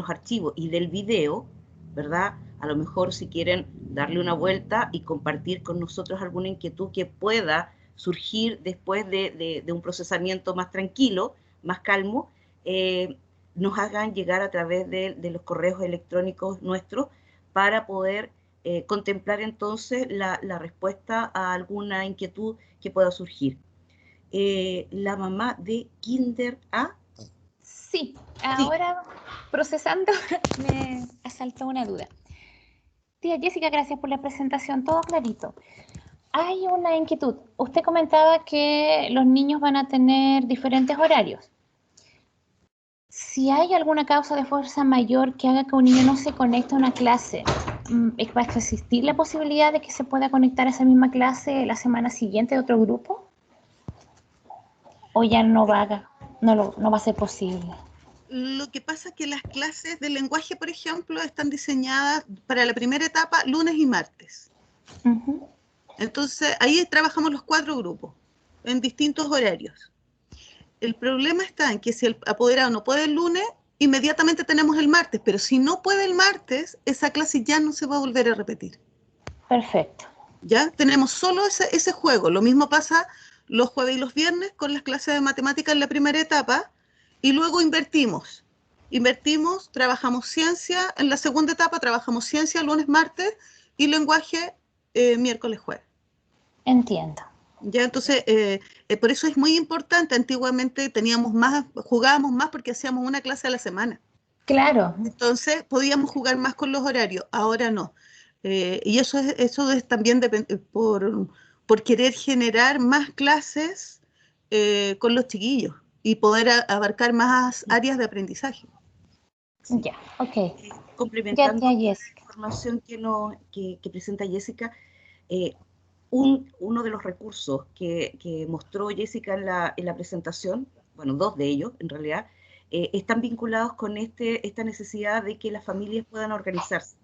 archivos y del video, ¿verdad? A lo mejor si quieren darle una vuelta y compartir con nosotros alguna inquietud que pueda surgir después de un procesamiento más tranquilo, más calmo, nos hagan llegar a través de los correos electrónicos nuestros para poder contemplar entonces la respuesta a alguna inquietud que pueda surgir. La mamá de Kinder A. Sí, ahora procesando me asaltó una duda. Tía Jessica, gracias por la presentación, todo clarito. Hay una inquietud. Usted comentaba que los niños van a tener diferentes horarios. Si hay alguna causa de fuerza mayor que haga que un niño no se conecte a una clase, ¿va a existir la posibilidad de que se pueda conectar a esa misma clase la semana siguiente de otro grupo? ¿O ya no va a ser posible? Lo que pasa es que las clases de lenguaje, por ejemplo, están diseñadas para la primera etapa lunes y martes. Uh-huh. Entonces, ahí trabajamos los 4 grupos, en distintos horarios. El problema está en que si el apoderado no puede el lunes, inmediatamente tenemos el martes, pero si no puede el martes, esa clase ya no se va a volver a repetir. Perfecto. ¿Ya? Tenemos solo ese juego. Lo mismo pasa los jueves y los viernes con las clases de matemáticas en la primera etapa, y luego invertimos, trabajamos ciencia, en la segunda etapa trabajamos ciencia lunes, martes, y lenguaje miércoles, jueves. Entiendo. Ya, entonces, por eso es muy importante. Antiguamente jugábamos más porque hacíamos una clase a la semana. Claro. Entonces, podíamos jugar más con los horarios, ahora no. Y eso es también por querer generar más clases con los chiquillos y poder abarcar más áreas de aprendizaje. Ya, ok. Complementando la información que presenta Jessica, uno de los recursos que mostró Jessica en la presentación, bueno, 2 de ellos en realidad, están vinculados con esta necesidad de que las familias puedan organizarse.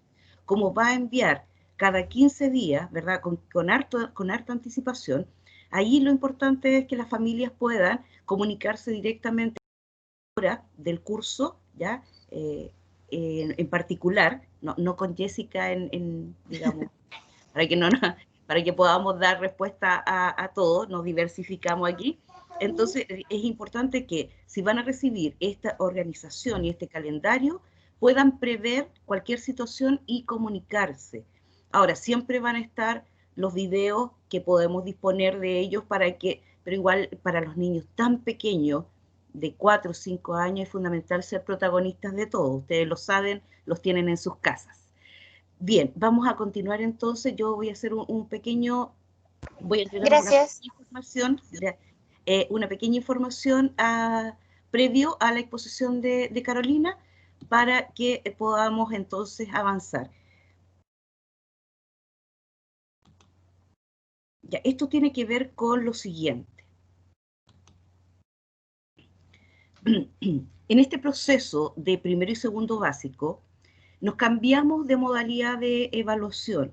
Como va a enviar cada 15 días, ¿verdad?, con harta anticipación, ahí lo importante es que las familias puedan comunicarse directamente a la hora del curso, ¿ya?, en particular, no con Jessica digamos, para que podamos dar respuesta a todo, nos diversificamos aquí. Entonces, es importante que si van a recibir esta organización y este calendario, puedan prever cualquier situación y comunicarse. Ahora, siempre van a estar los videos que podemos disponer de ellos pero igual para los niños tan pequeños, de 4 o 5 años, es fundamental ser protagonistas de todo. Ustedes lo saben, los tienen en sus casas. Bien, vamos a continuar entonces. Yo voy a hacer un pequeño, voy a entregar una pequeña información previo a la exposición de Carolina para que podamos entonces avanzar. Ya, esto tiene que ver con lo siguiente. En este proceso de primero y segundo básico, nos cambiamos de modalidad de evaluación.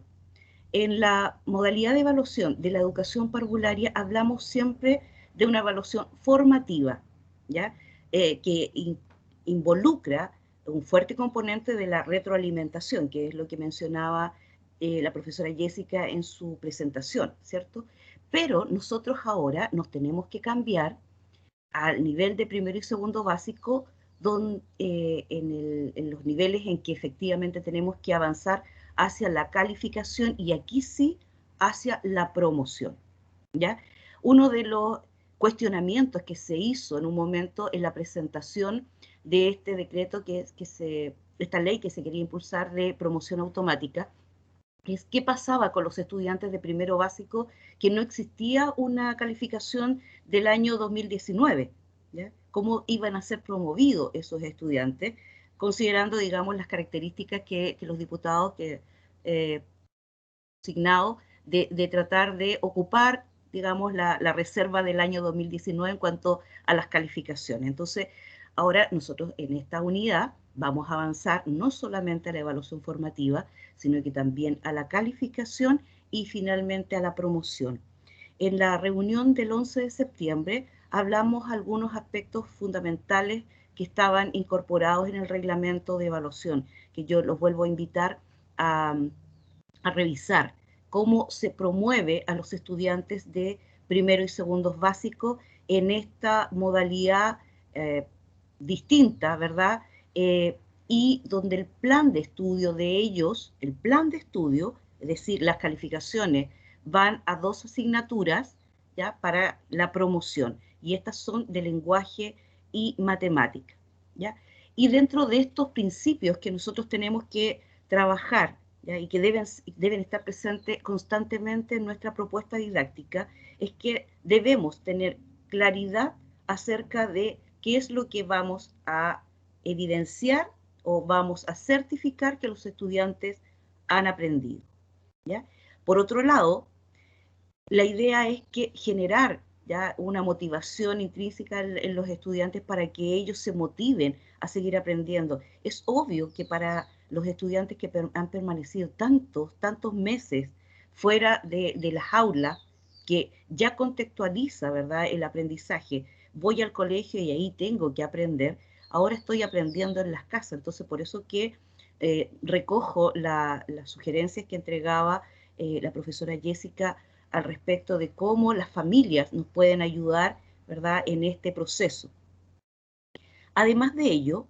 En la modalidad de evaluación de la educación parvularia hablamos siempre de una evaluación formativa, ¿ya? Que involucra un fuerte componente de la retroalimentación, que es lo que mencionaba la profesora Jessica en su presentación, ¿cierto? Pero nosotros ahora nos tenemos que cambiar al nivel de primero y segundo básico, en los niveles en que efectivamente tenemos que avanzar hacia la calificación y aquí sí hacia la promoción, ¿ya? Uno de los cuestionamientos que se hizo en un momento en la presentación de este decreto, esta ley que se quería impulsar de promoción automática, es qué pasaba con los estudiantes de primero básico, que no existía una calificación del año 2019, ¿ya? ¿Cómo iban a ser promovidos esos estudiantes, considerando, digamos, las características que los diputados asignados de tratar de ocupar, digamos, la reserva del año 2019 en cuanto a las calificaciones? Entonces, ahora nosotros en esta unidad vamos a avanzar no solamente a la evaluación formativa, sino que también a la calificación y finalmente a la promoción. En la reunión del 11 de septiembre hablamos algunos aspectos fundamentales que estaban incorporados en el reglamento de evaluación, que yo los vuelvo a invitar a revisar cómo se promueve a los estudiantes de primero y segundos básicos en esta modalidad distinta, ¿verdad? Y donde el plan de estudio de ellos, el plan de estudio, es decir, las calificaciones, van a 2 asignaturas, ¿ya? Para la promoción, y estas son de lenguaje y matemática, ¿ya? Y dentro de estos principios que nosotros tenemos que trabajar, ¿ya? Y que deben estar presentes constantemente en nuestra propuesta didáctica, es que debemos tener claridad acerca de qué es lo que vamos a evidenciar o vamos a certificar que los estudiantes han aprendido, ¿ya? Por otro lado, la idea es que generar ya una motivación intrínseca en los estudiantes para que ellos se motiven a seguir aprendiendo. Es obvio que para los estudiantes que han permanecido tantos meses fuera de las aulas, que ya contextualiza, ¿verdad?, el aprendizaje. Voy al colegio y ahí tengo que aprender. Ahora estoy aprendiendo en las casas. Entonces, por eso que recojo las sugerencias que entregaba la profesora Jessica al respecto de cómo las familias nos pueden ayudar, ¿verdad?, en este proceso. Además de ello,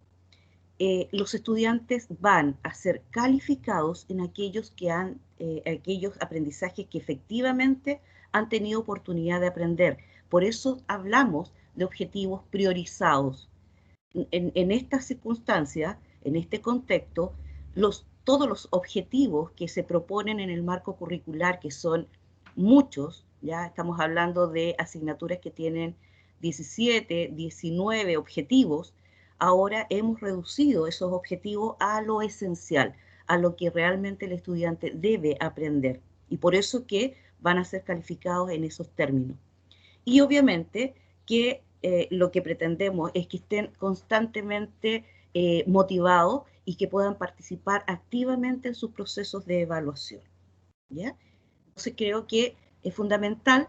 los estudiantes van a ser calificados en aquellos aprendizajes que efectivamente han tenido oportunidad de aprender. Por eso hablamos de objetivos priorizados. En estas circunstancias, en este contexto, todos los objetivos que se proponen en el marco curricular, que son muchos, ya estamos hablando de asignaturas que tienen 17, 19 objetivos, ahora hemos reducido esos objetivos a lo esencial, a lo que realmente el estudiante debe aprender. Y por eso que van a ser calificados en esos términos. Y obviamente que lo que pretendemos es que estén constantemente motivados y que puedan participar activamente en sus procesos de evaluación, ¿ya? Entonces creo que es fundamental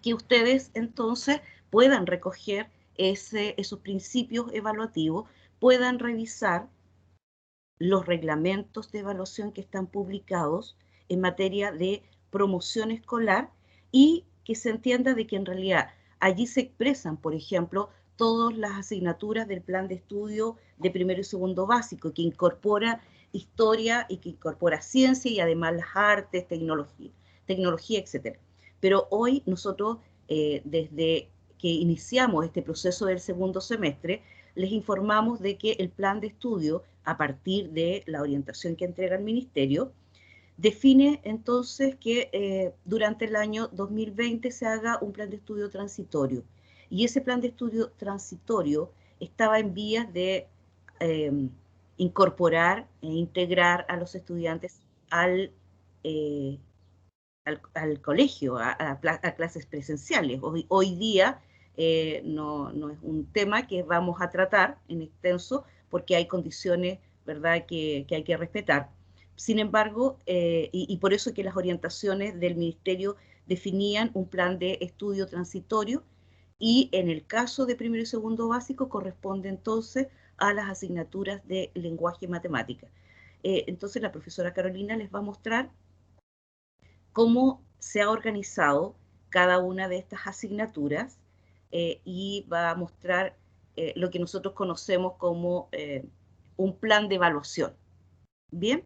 que ustedes entonces puedan recoger esos principios evaluativos, puedan revisar los reglamentos de evaluación que están publicados en materia de promoción escolar y que se entienda de que en realidad allí se expresan, por ejemplo, todas las asignaturas del plan de estudio de primero y segundo básico, que incorpora historia y que incorpora ciencia y además las artes, tecnología, etc. Pero hoy nosotros, desde que iniciamos este proceso del segundo semestre, les informamos de que el plan de estudio, a partir de la orientación que entrega el Ministerio, define entonces que durante el año 2020 se haga un plan de estudio transitorio. Y ese plan de estudio transitorio estaba en vías de incorporar e integrar a los estudiantes al colegio, a clases presenciales. Hoy día no es un tema que vamos a tratar en extenso porque hay condiciones, ¿verdad?, que hay que respetar. Sin embargo, y por eso que las orientaciones del Ministerio definían un plan de estudio transitorio y en el caso de primero y segundo básico corresponde entonces a las asignaturas de lenguaje y matemática. Entonces la profesora Carolina les va a mostrar cómo se ha organizado cada una de estas asignaturas y va a mostrar lo que nosotros conocemos como un plan de evaluación. Bien,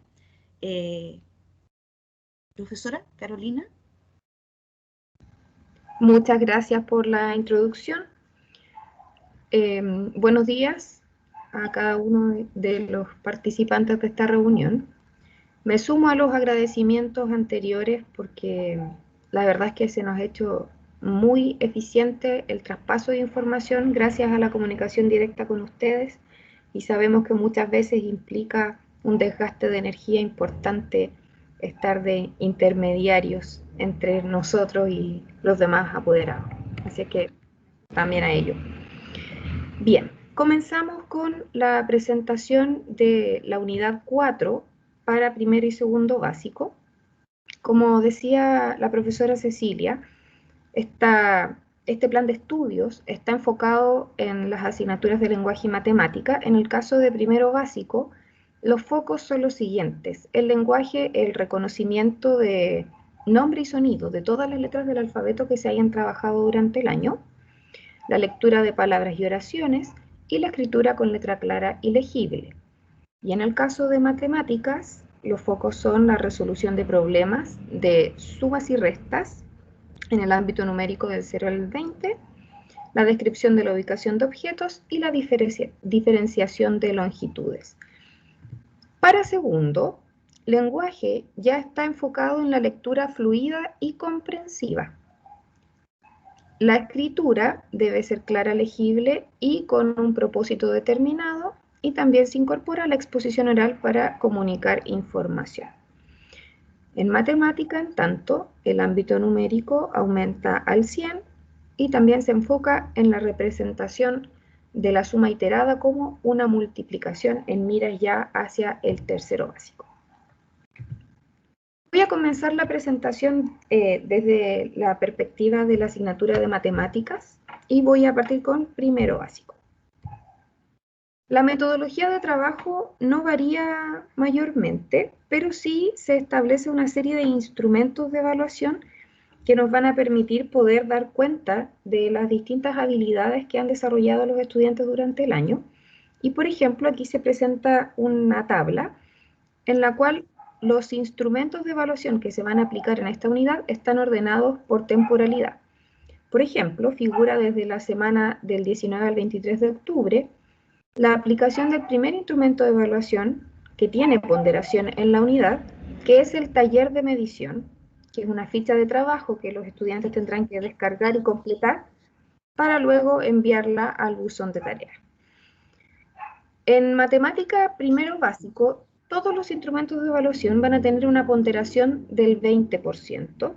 profesora Carolina. Muchas gracias por la introducción. Buenos días a cada uno de los participantes de esta reunión. Me sumo a los agradecimientos anteriores porque la verdad es que se nos ha hecho muy eficiente el traspaso de información gracias a la comunicación directa con ustedes y sabemos que muchas veces implica un desgaste de energía importante estar de intermediarios entre nosotros y los demás apoderados. Así que también a ello. Bien, comenzamos con la presentación de la unidad 4 para primero y segundo básico. Como decía la profesora Cecilia, este plan de estudios está enfocado en las asignaturas de lenguaje y matemática. En el caso de primero básico, los focos son los siguientes: el lenguaje, el reconocimiento de nombre y sonido de todas las letras del alfabeto que se hayan trabajado durante el año, la lectura de palabras y oraciones y la escritura con letra clara y legible. Y en el caso de matemáticas, los focos son la resolución de problemas de sumas y restas en el ámbito numérico del 0 al 20, la descripción de la ubicación de objetos y la diferenciación de longitudes. Para segundo, lenguaje ya está enfocado en la lectura fluida y comprensiva. La escritura debe ser clara, legible y con un propósito determinado, y también se incorpora la exposición oral para comunicar información. En matemática, en tanto, el ámbito numérico aumenta al 100 y también se enfoca en la representación de la suma iterada como una multiplicación en miras ya hacia el tercero básico. Voy a comenzar la presentación desde la perspectiva de la asignatura de matemáticas y voy a partir con primero básico. La metodología de trabajo no varía mayormente, pero sí se establece una serie de instrumentos de evaluación que nos van a permitir poder dar cuenta de las distintas habilidades que han desarrollado los estudiantes durante el año. Y por ejemplo, aquí se presenta una tabla en la cual los instrumentos de evaluación que se van a aplicar en esta unidad están ordenados por temporalidad. Por ejemplo, figura desde la semana del 19 al 23 de octubre la aplicación del primer instrumento de evaluación que tiene ponderación en la unidad, que es el taller de medición, que es una ficha de trabajo que los estudiantes tendrán que descargar y completar para luego enviarla al buzón de tareas. En matemática primero básico, todos los instrumentos de evaluación van a tener una ponderación del 20%,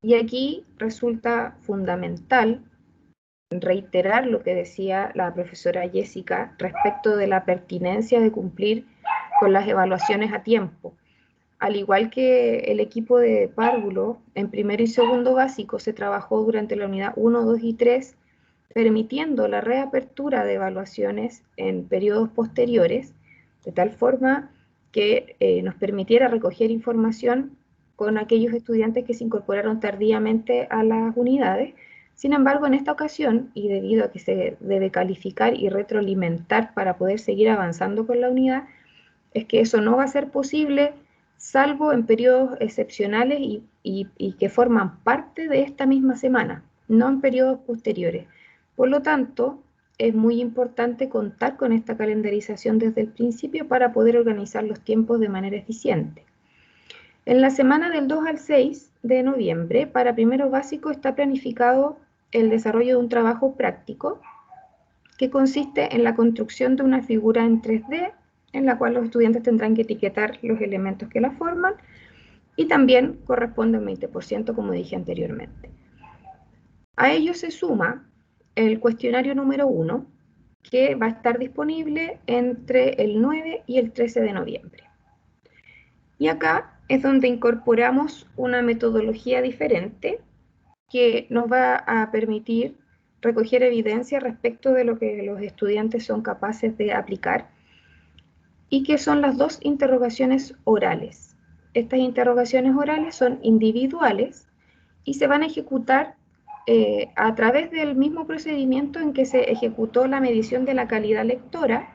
y aquí resulta fundamental reiterar lo que decía la profesora Jessica respecto de la pertinencia de cumplir con las evaluaciones a tiempo. Al igual que el equipo de párvulo, en primero y segundo básico se trabajó durante la unidad 1, 2 y 3, permitiendo la reapertura de evaluaciones en periodos posteriores, de tal forma que nos permitiera recoger información con aquellos estudiantes que se incorporaron tardíamente a las unidades. Sin embargo, en esta ocasión, y debido a que se debe calificar y retroalimentar para poder seguir avanzando con la unidad, es que eso no va a ser posible salvo en periodos excepcionales y que forman parte de esta misma semana, no en periodos posteriores. Por lo tanto, es muy importante contar con esta calendarización desde el principio para poder organizar los tiempos de manera eficiente. En la semana del 2 al 6 de noviembre, para primero básico está planificado el desarrollo de un trabajo práctico que consiste en la construcción de una figura en 3D en la cual los estudiantes tendrán que etiquetar los elementos que la forman y también corresponde un 20%, como dije anteriormente. A ello se suma el cuestionario número 1, que va a estar disponible entre el 9 y el 13 de noviembre. Y acá es donde incorporamos una metodología diferente que nos va a permitir recoger evidencia respecto de lo que los estudiantes son capaces de aplicar y que son las dos interrogaciones orales. Estas interrogaciones orales son individuales y se van a ejecutar a través del mismo procedimiento en que se ejecutó la medición de la calidad lectora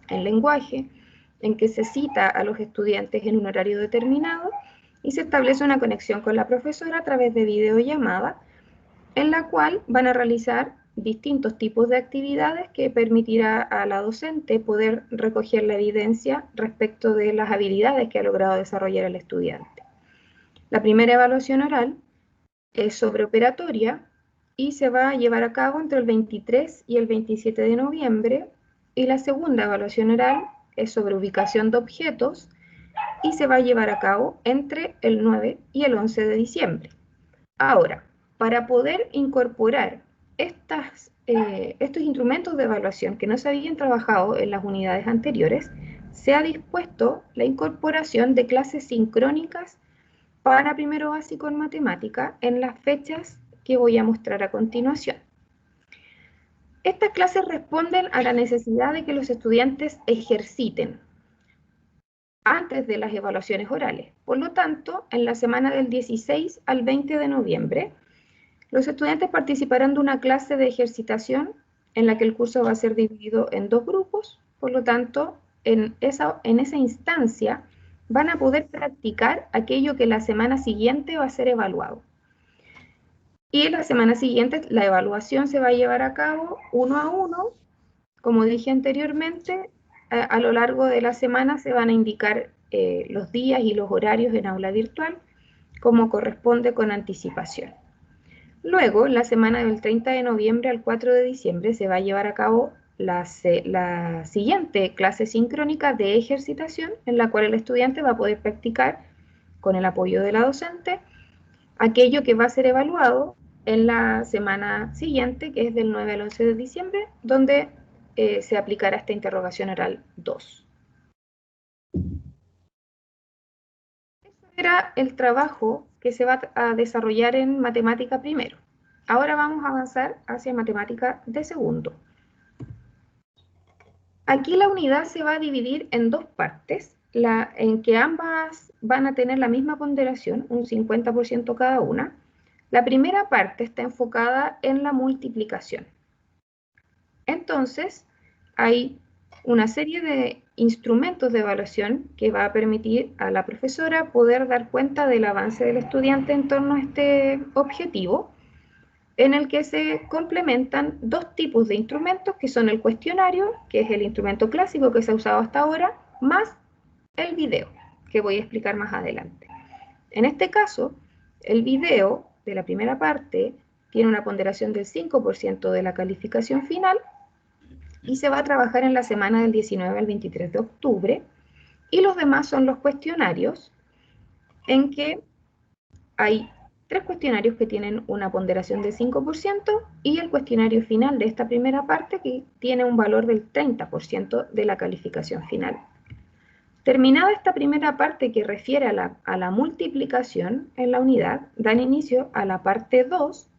en lenguaje, en que se cita a los estudiantes en un horario determinado y se establece una conexión con la profesora a través de videollamada, en la cual van a realizar distintos tipos de actividades que permitirá a la docente poder recoger la evidencia respecto de las habilidades que ha logrado desarrollar el estudiante. La primera evaluación oral es sobre operatoria y se va a llevar a cabo entre el 23 y el 27 de noviembre, y la segunda evaluación oral es sobre ubicación de objetos y se va a llevar a cabo entre el 9 y el 11 de diciembre. Ahora, para poder incorporar estos instrumentos de evaluación que no se habían trabajado en las unidades anteriores, se ha dispuesto la incorporación de clases sincrónicas para primero básico en matemática en las fechas que voy a mostrar a continuación. Estas clases responden a la necesidad de que los estudiantes ejerciten antes de las evaluaciones orales. Por lo tanto, en la semana del 16 al 20 de noviembre, los estudiantes participarán de una clase de ejercitación en la que el curso va a ser dividido en dos grupos. Por lo tanto, en esa instancia van a poder practicar aquello que la semana siguiente va a ser evaluado. Y la semana siguiente la evaluación se va a llevar a cabo uno a uno. Como dije anteriormente, a lo largo de la semana se van a indicar los días y los horarios en aula virtual, como corresponde con anticipación. Luego, en la semana del 30 de noviembre al 4 de diciembre, se va a llevar a cabo la siguiente clase sincrónica de ejercitación, en la cual el estudiante va a poder practicar, con el apoyo de la docente, aquello que va a ser evaluado en la semana siguiente, que es del 9 al 11 de diciembre, donde se aplicará esta interrogación oral 2. Eso era el trabajo que se va a desarrollar en matemática primero. Ahora vamos a avanzar hacia matemática de segundo. Aquí la unidad se va a dividir en dos partes, en que ambas van a tener la misma ponderación, un 50% cada una. La primera parte está enfocada en la multiplicación. Entonces, hay una serie de instrumentos de evaluación que va a permitir a la profesora poder dar cuenta del avance del estudiante en torno a este objetivo, en el que se complementan dos tipos de instrumentos, que son el cuestionario, que es el instrumento clásico que se ha usado hasta ahora, más el video, que voy a explicar más adelante. En este caso, el video de la primera parte tiene una ponderación del 5% de la calificación final y se va a trabajar en la semana del 19 al 23 de octubre, y los demás son los cuestionarios, en que hay 3 cuestionarios que tienen una ponderación del 5% y el cuestionario final de esta primera parte que tiene un valor del 30% de la calificación final. Terminada esta primera parte que refiere a la multiplicación en la unidad, dan inicio a la parte 2,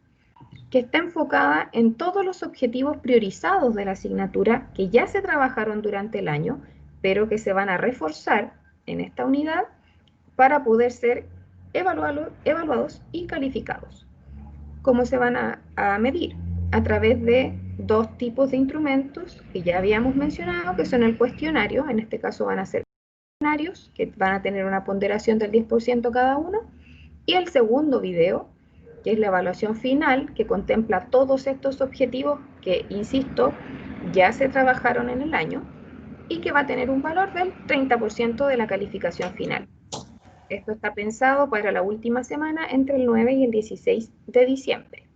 que está enfocada en todos los objetivos priorizados de la asignatura que ya se trabajaron durante el año, pero que se van a reforzar en esta unidad para poder ser evaluados y calificados. ¿Cómo se van a medir? A través de dos tipos de instrumentos que ya habíamos mencionado, que son el cuestionario, en este caso van a ser cuestionarios, que van a tener una ponderación del 10% cada uno, y el segundo video, que es la evaluación final, que contempla todos estos objetivos que, insisto, ya se trabajaron en el año, y que va a tener un valor del 30% de la calificación final. Esto está pensado para la última semana entre el 9 y el 16 de diciembre.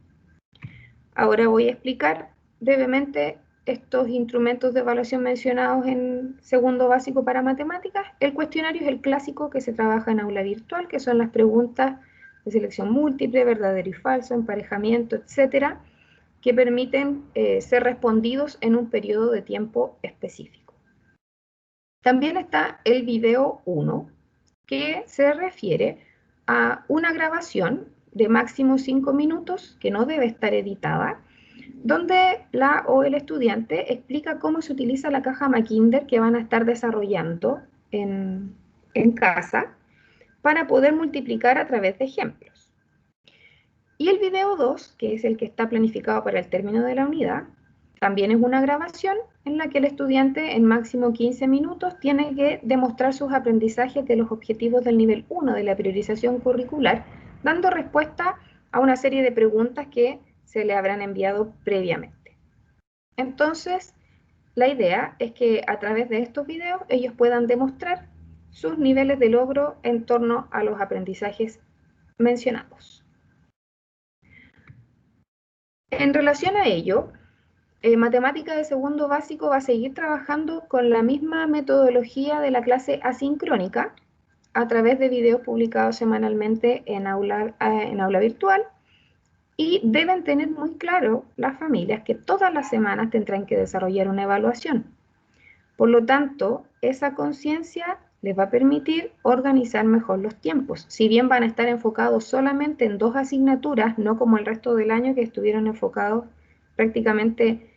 Ahora voy a explicar brevemente estos instrumentos de evaluación mencionados en segundo básico para matemáticas. El cuestionario es el clásico que se trabaja en aula virtual, que son las preguntas de selección múltiple, verdadero y falso, emparejamiento, etcétera, que permiten ser respondidos en un periodo de tiempo específico. También está el video 1, que se refiere a una grabación de máximo 5 minutos, que no debe estar editada, donde la o el estudiante explica cómo se utiliza la caja Mackinder que van a estar desarrollando en casa para poder multiplicar a través de ejemplos. Y el video 2, que es el que está planificado para el término de la unidad, también es una grabación en la que el estudiante en máximo 15 minutos tiene que demostrar sus aprendizajes de los objetivos del nivel 1 de la priorización curricular, dando respuesta a una serie de preguntas que se le habrán enviado previamente. Entonces, la idea es que a través de estos videos ellos puedan demostrar sus niveles de logro en torno a los aprendizajes mencionados. En relación a ello, Matemática de segundo básico va a seguir trabajando con la misma metodología de la clase asincrónica a través de videos publicados semanalmente en aula virtual, y deben tener muy claro las familias que todas las semanas tendrán que desarrollar una evaluación. Por lo tanto, esa conciencia les va a permitir organizar mejor los tiempos. Si bien van a estar enfocados solamente en 2 asignaturas, no como el resto del año que estuvieron enfocados prácticamente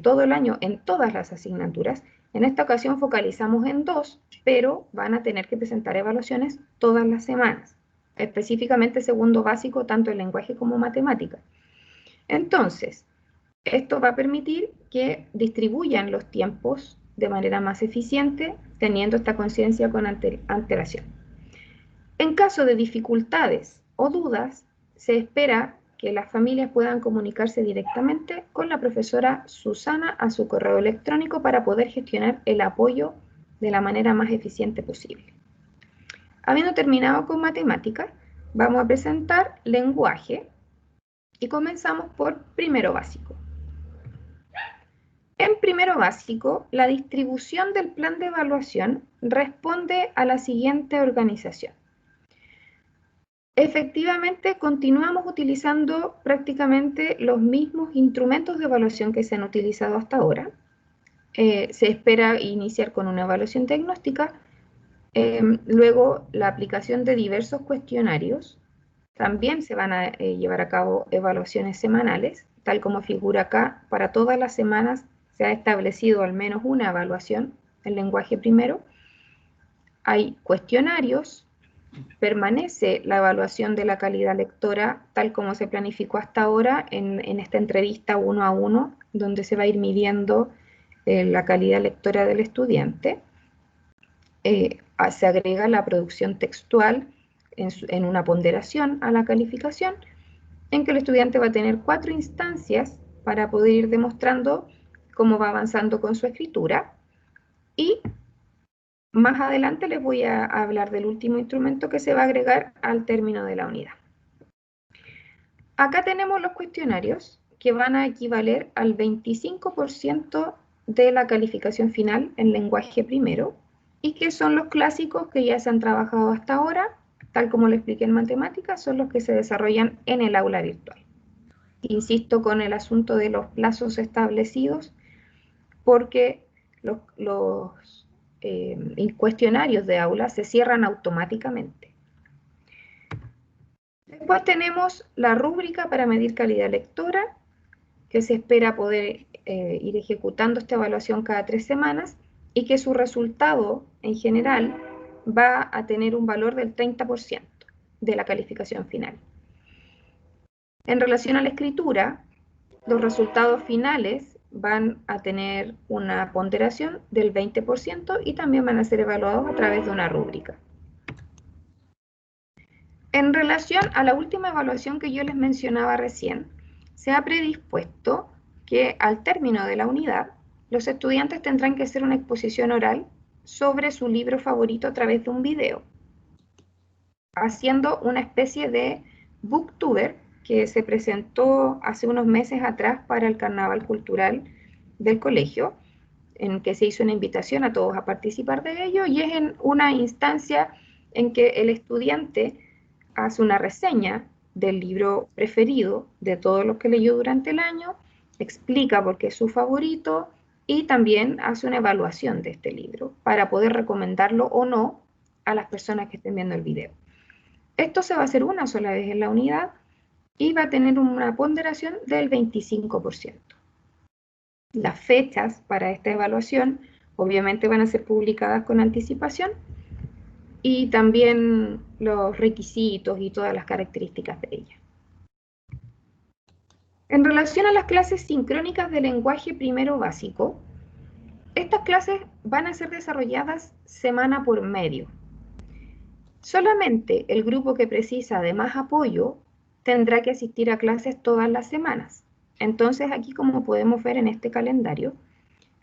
todo el año en todas las asignaturas, en esta ocasión focalizamos en 2, pero van a tener que presentar evaluaciones todas las semanas, específicamente segundo básico, tanto en lenguaje como matemática. Entonces, esto va a permitir que distribuyan los tiempos de manera más eficiente, teniendo esta conciencia con antelación. En caso de dificultades o dudas, se espera que las familias puedan comunicarse directamente con la profesora Susana a su correo electrónico para poder gestionar el apoyo de la manera más eficiente posible. Habiendo terminado con matemáticas, vamos a presentar lenguaje y comenzamos por primero básico. En primero básico, la distribución del plan de evaluación responde a la siguiente organización. Efectivamente, continuamos utilizando prácticamente los mismos instrumentos de evaluación que se han utilizado hasta ahora. Se espera iniciar con una evaluación diagnóstica, luego la aplicación de diversos cuestionarios. También se van a llevar a cabo evaluaciones semanales, tal como figura acá. Para todas las semanas se ha establecido al menos una evaluación en lenguaje primero. Hay cuestionarios. Permanece la evaluación de la calidad lectora tal como se planificó hasta ahora en esta entrevista 1 a 1, donde se va a ir midiendo la calidad lectora del estudiante. Se agrega la producción textual en una ponderación a la calificación, en que el estudiante va a tener 4 instancias para poder ir demostrando cómo va avanzando con su escritura. Y más adelante les voy a hablar del último instrumento que se va a agregar al término de la unidad. Acá tenemos los cuestionarios que van a equivaler al 25% de la calificación final en lenguaje primero, y que son los clásicos que ya se han trabajado hasta ahora, tal como lo expliqué en matemáticas, son los que se desarrollan en el aula virtual. Insisto con el asunto de los plazos establecidos, porque los cuestionarios de aula se cierran automáticamente. Después tenemos la rúbrica para medir calidad lectora, que se espera poder ir ejecutando esta evaluación cada 3 semanas, y que su resultado en general va a tener un valor del 30% de la calificación final. En relación a la escritura, los resultados finales van a tener una ponderación del 20% y también van a ser evaluados a través de una rúbrica. En relación a la última evaluación que yo les mencionaba recién, se ha predispuesto que al término de la unidad, los estudiantes tendrán que hacer una exposición oral sobre su libro favorito a través de un video, haciendo una especie de booktuber que se presentó hace unos meses atrás para el Carnaval Cultural del colegio, en que se hizo una invitación a todos a participar de ello, y es en una instancia en que el estudiante hace una reseña del libro preferido de todos los que leyó durante el año, explica por qué es su favorito y también hace una evaluación de este libro para poder recomendarlo o no a las personas que estén viendo el video. Esto se va a hacer una sola vez en la unidad y va a tener una ponderación del 25%. Las fechas para esta evaluación obviamente van a ser publicadas con anticipación y también los requisitos y todas las características de ella. En relación a las clases sincrónicas de lenguaje primero básico, estas clases van a ser desarrolladas semana por medio. Solamente el grupo que precisa de más apoyo tendrá que asistir a clases todas las semanas. Entonces, aquí, como podemos ver en este calendario,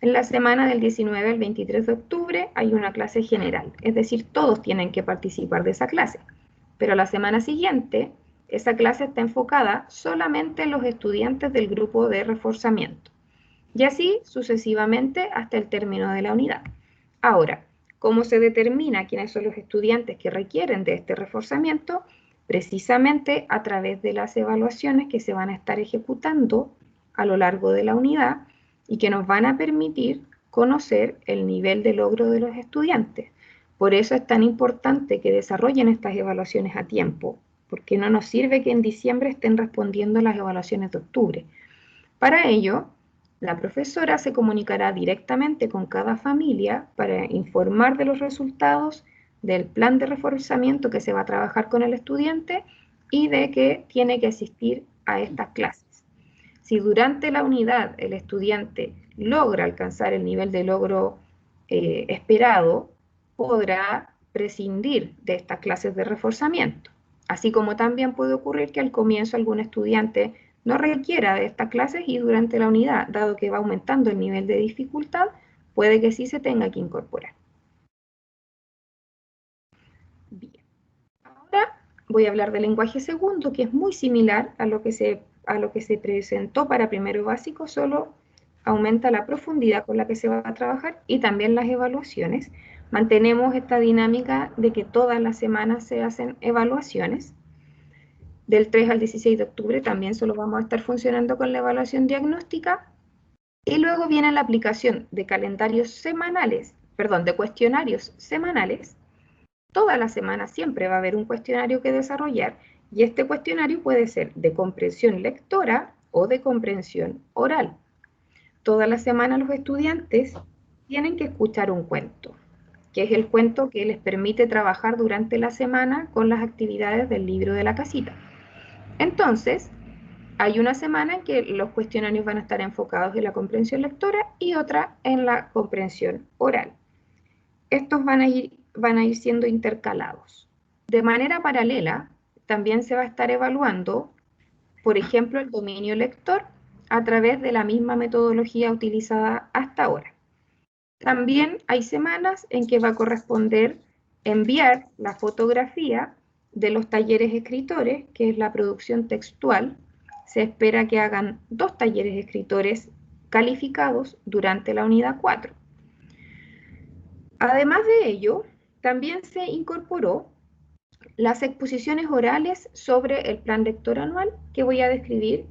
en la semana del 19 al 23 de octubre hay una clase general, es decir, todos tienen que participar de esa clase. Pero la semana siguiente, esa clase está enfocada solamente en los estudiantes del grupo de reforzamiento. Y así sucesivamente hasta el término de la unidad. Ahora, ¿cómo se determina quiénes son los estudiantes que requieren de este reforzamiento? Precisamente a través de las evaluaciones que se van a estar ejecutando a lo largo de la unidad y que nos van a permitir conocer el nivel de logro de los estudiantes. Por eso es tan importante que desarrollen estas evaluaciones a tiempo, porque no nos sirve que en diciembre estén respondiendo las evaluaciones de octubre. Para ello, la profesora se comunicará directamente con cada familia para informar de los resultados del plan de reforzamiento que se va a trabajar con el estudiante y de que tiene que asistir a estas clases. Si durante la unidad el estudiante logra alcanzar el nivel de logro esperado, podrá prescindir de estas clases de reforzamiento. Así como también puede ocurrir que al comienzo algún estudiante no requiera de estas clases y durante la unidad, dado que va aumentando el nivel de dificultad, puede que sí se tenga que incorporar. Bien. Ahora voy a hablar del lenguaje segundo, que es muy similar a lo que se presentó para primero básico, solo aumenta la profundidad con la que se va a trabajar y también las evaluaciones. Mantenemos esta dinámica de que todas las semanas se hacen evaluaciones. Del 3 al 16 de octubre también solo vamos a estar funcionando con la evaluación diagnóstica. Y luego viene la aplicación de calendarios semanales, de cuestionarios semanales. Toda la semana siempre va a haber un cuestionario que desarrollar y este cuestionario puede ser de comprensión lectora o de comprensión oral. Toda la semana los estudiantes tienen que escuchar un cuento, que es el cuento que les permite trabajar durante la semana con las actividades del libro de la casita. Entonces, hay una semana en que los cuestionarios van a estar enfocados en la comprensión lectora y otra en la comprensión oral. Estos van a ir siendo intercalados. De manera paralela, también se va a estar evaluando, por ejemplo, el dominio lector a través de la misma metodología utilizada hasta ahora. También hay semanas en que va a corresponder enviar la fotografía de los talleres escritores, que es la producción textual. Se espera que hagan 2 talleres escritores calificados durante la unidad 4. Además de ello, también se incorporó las exposiciones orales sobre el plan lector anual que voy a describir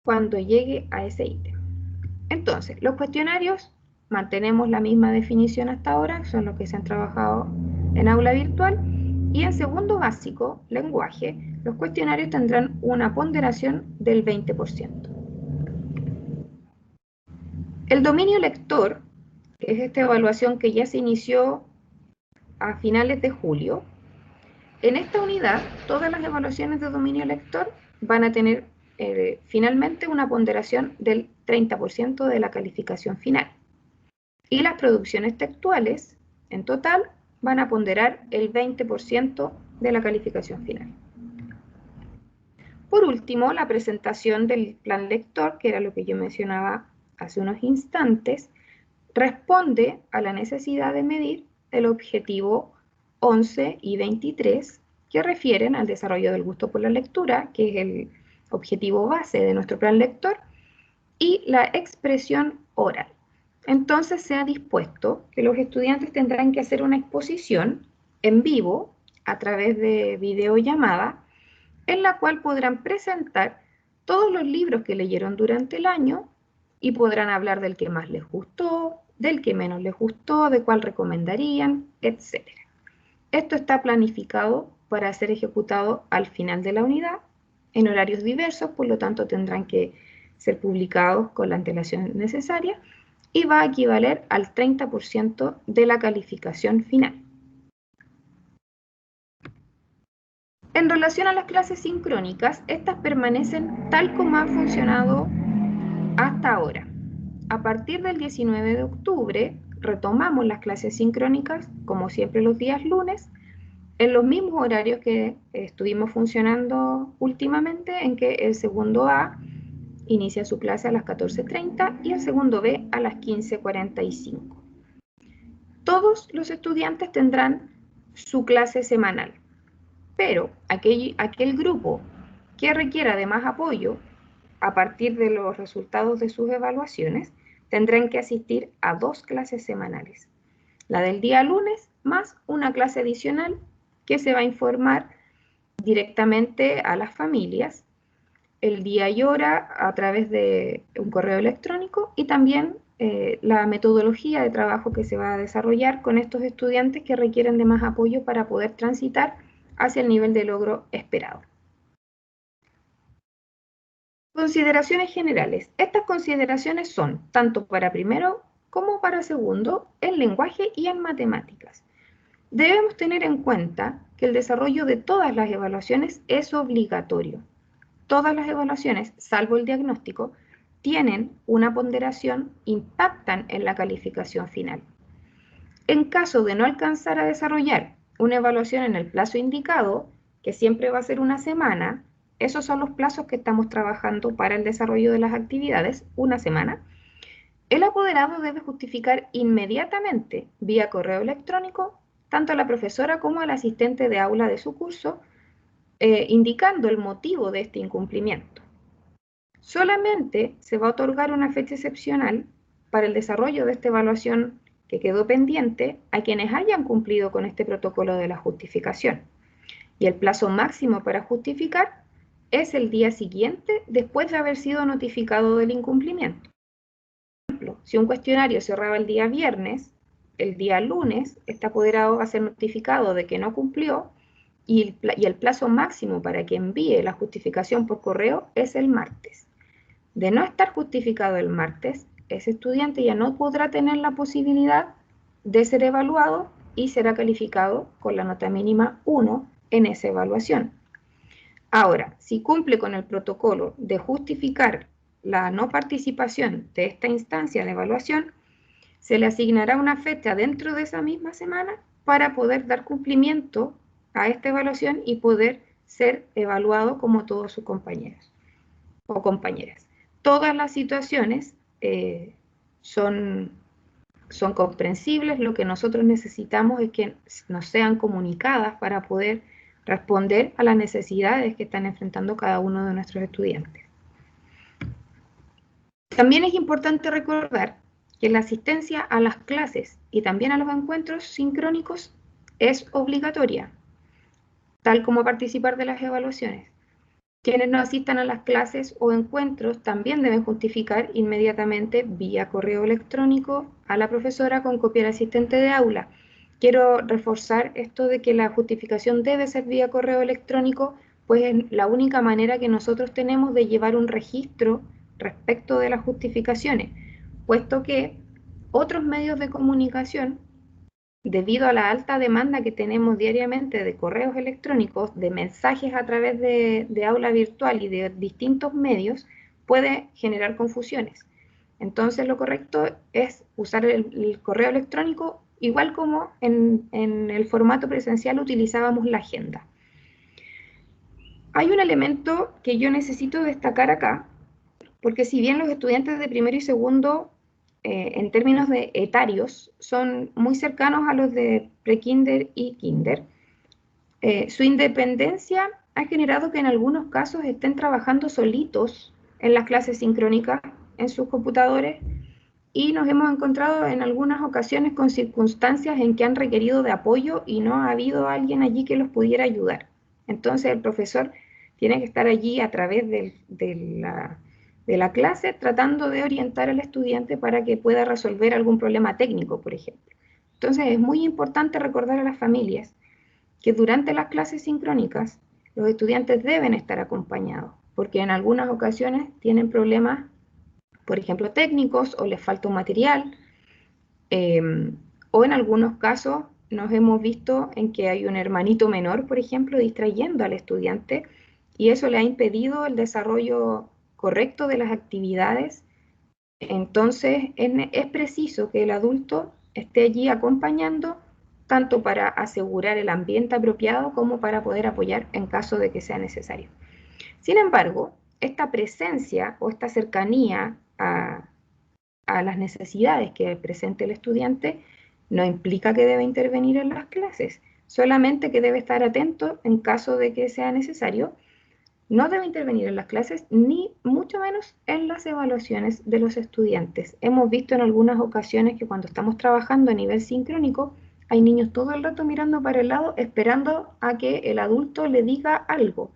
cuando llegue a ese ítem. Entonces, los cuestionarios mantenemos la misma definición hasta ahora, son los que se han trabajado en aula virtual, y en segundo básico, lenguaje, los cuestionarios tendrán una ponderación del 20%. El dominio lector, que es esta evaluación que ya se inició a finales de julio. En esta unidad, todas las evaluaciones de dominio lector van a tener finalmente una ponderación del 30% de la calificación final. Y las producciones textuales, en total, van a ponderar el 20% de la calificación final. Por último, la presentación del plan lector, que era lo que yo mencionaba hace unos instantes, responde a la necesidad de medir el objetivo 11 y 23, que refieren al desarrollo del gusto por la lectura, que es el objetivo base de nuestro plan lector, y la expresión oral. Entonces se ha dispuesto que los estudiantes tendrán que hacer una exposición en vivo a través de videollamada, en la cual podrán presentar todos los libros que leyeron durante el año y podrán hablar del que más les gustó, del que menos les gustó, de cuál recomendarían, etc. Esto está planificado para ser ejecutado al final de la unidad, en horarios diversos, por lo tanto tendrán que ser publicados con la antelación necesaria y va a equivaler al 30% de la calificación final. En relación a las clases sincrónicas, estas permanecen tal como han funcionado hasta ahora. A partir del 19 de octubre retomamos las clases sincrónicas, como siempre los días lunes, en los mismos horarios que estuvimos funcionando últimamente, en que el segundo A inicia su clase a las 14:30 y el segundo B a las 15:45. Todos los estudiantes tendrán su clase semanal, pero aquel grupo que requiera de más apoyo a partir de los resultados de sus evaluaciones tendrán que asistir a 2 clases semanales. La del día lunes más una clase adicional que se va a informar directamente a las familias el día y hora a través de un correo electrónico y también la metodología de trabajo que se va a desarrollar con estos estudiantes que requieren de más apoyo para poder transitar hacia el nivel de logro esperado. Consideraciones generales. Estas consideraciones son tanto para primero como para segundo en lenguaje y en matemáticas. Debemos tener en cuenta que el desarrollo de todas las evaluaciones es obligatorio. Todas las evaluaciones, salvo el diagnóstico, tienen una ponderación, impactan en la calificación final. En caso de no alcanzar a desarrollar una evaluación en el plazo indicado, que siempre va a ser una semana, esos son los plazos que estamos trabajando para el desarrollo de las actividades, una semana, el apoderado debe justificar inmediatamente, vía correo electrónico, tanto a la profesora como al asistente de aula de su curso, indicando el motivo de este incumplimiento. Solamente se va a otorgar una fecha excepcional para el desarrollo de esta evaluación que quedó pendiente a quienes hayan cumplido con este protocolo de la justificación. Y el plazo máximo para justificar es el día siguiente después de haber sido notificado del incumplimiento. Por ejemplo, si un cuestionario cerraba el día viernes, el día lunes este apoderado va a ser notificado de que no cumplió y el plazo máximo para que envíe la justificación por correo es el martes. De no estar justificado el martes, ese estudiante ya no podrá tener la posibilidad de ser evaluado y será calificado con la nota mínima 1 en esa evaluación. Ahora, si cumple con el protocolo de justificar la no participación de esta instancia de evaluación, se le asignará una fecha dentro de esa misma semana para poder dar cumplimiento a esta evaluación y poder ser evaluado como todos sus compañeros o compañeras. Todas las situaciones son comprensibles. Lo que nosotros necesitamos es que nos sean comunicadas para poder responder a las necesidades que están enfrentando cada uno de nuestros estudiantes. También es importante recordar que la asistencia a las clases y también a los encuentros sincrónicos es obligatoria, tal como participar de las evaluaciones. Quienes no asistan a las clases o encuentros también deben justificar inmediatamente vía correo electrónico a la profesora con copia del asistente de aula. Quiero reforzar esto de que la justificación debe ser vía correo electrónico, pues es la única manera que nosotros tenemos de llevar un registro respecto de las justificaciones, puesto que otros medios de comunicación debido a la alta demanda que tenemos diariamente de correos electrónicos, de mensajes a través de aula virtual y de distintos medios, puede generar confusiones. Entonces lo correcto es usar el correo electrónico igual como en el formato presencial utilizábamos la agenda. Hay un elemento que yo necesito destacar acá, porque si bien los estudiantes de primero y segundo, en términos de etarios, son muy cercanos a los de prekinder y kinder, su independencia ha generado que en algunos casos estén trabajando solitos en las clases sincrónicas en sus computadores, y nos hemos encontrado en algunas ocasiones con circunstancias en que han requerido de apoyo y no ha habido alguien allí que los pudiera ayudar. Entonces el profesor tiene que estar allí a través de la clase tratando de orientar al estudiante para que pueda resolver algún problema técnico, por ejemplo. Entonces es muy importante recordar a las familias que durante las clases sincrónicas los estudiantes deben estar acompañados, porque en algunas ocasiones tienen problemas, por ejemplo, técnicos, o les falta un material, o en algunos casos nos hemos visto en que hay un hermanito menor, por ejemplo, distrayendo al estudiante, y eso le ha impedido el desarrollo correcto de las actividades. Entonces es preciso que el adulto esté allí acompañando, tanto para asegurar el ambiente apropiado como para poder apoyar en caso de que sea necesario. Sin embargo, esta presencia o esta cercanía a las necesidades que presente el estudiante no implica que deba intervenir en las clases, solamente que debe estar atento en caso de que sea necesario. No debe intervenir en las clases, ni mucho menos en las evaluaciones de los estudiantes. Hemos visto en algunas ocasiones que cuando estamos trabajando a nivel sincrónico, hay niños todo el rato mirando para el lado, esperando a que el adulto le diga algo.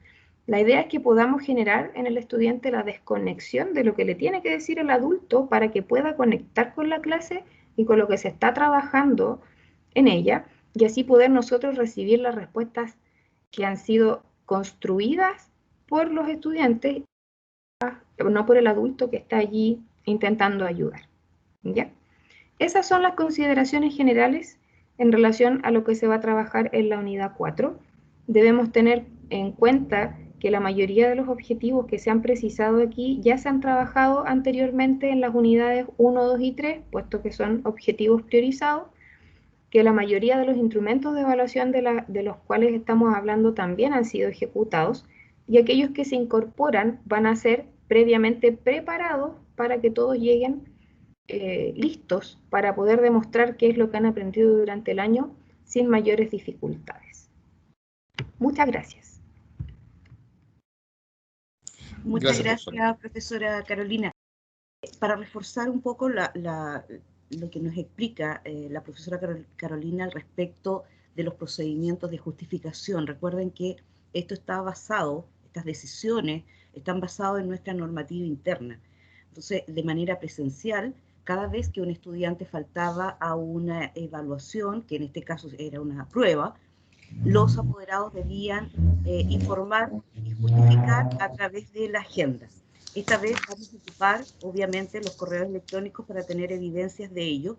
La idea es que podamos generar en el estudiante la desconexión de lo que le tiene que decir el adulto para que pueda conectar con la clase y con lo que se está trabajando en ella, y así poder nosotros recibir las respuestas que han sido construidas por los estudiantes, no por el adulto que está allí intentando ayudar. ¿Ya? Esas son las consideraciones generales en relación a lo que se va a trabajar en la unidad 4. Debemos tener en cuenta que la mayoría de los objetivos que se han precisado aquí ya se han trabajado anteriormente en las unidades 1, 2 y 3, puesto que son objetivos priorizados, que la mayoría de los instrumentos de evaluación de los cuales estamos hablando también han sido ejecutados, y aquellos que se incorporan van a ser previamente preparados para que todos lleguen listos para poder demostrar qué es lo que han aprendido durante el año sin mayores dificultades. Muchas gracias. Muchas gracias, profesora Carolina. Para reforzar un poco lo que nos explica la profesora Carolina al respecto de los procedimientos de justificación. Recuerden que esto está basado, estas decisiones están basadas en nuestra normativa interna. Entonces, de manera presencial, cada vez que un estudiante faltaba a una evaluación, que en este caso era una prueba, los apoderados debían informar y justificar a través de la agenda. Esta vez vamos a ocupar, obviamente, los correos electrónicos para tener evidencias de ello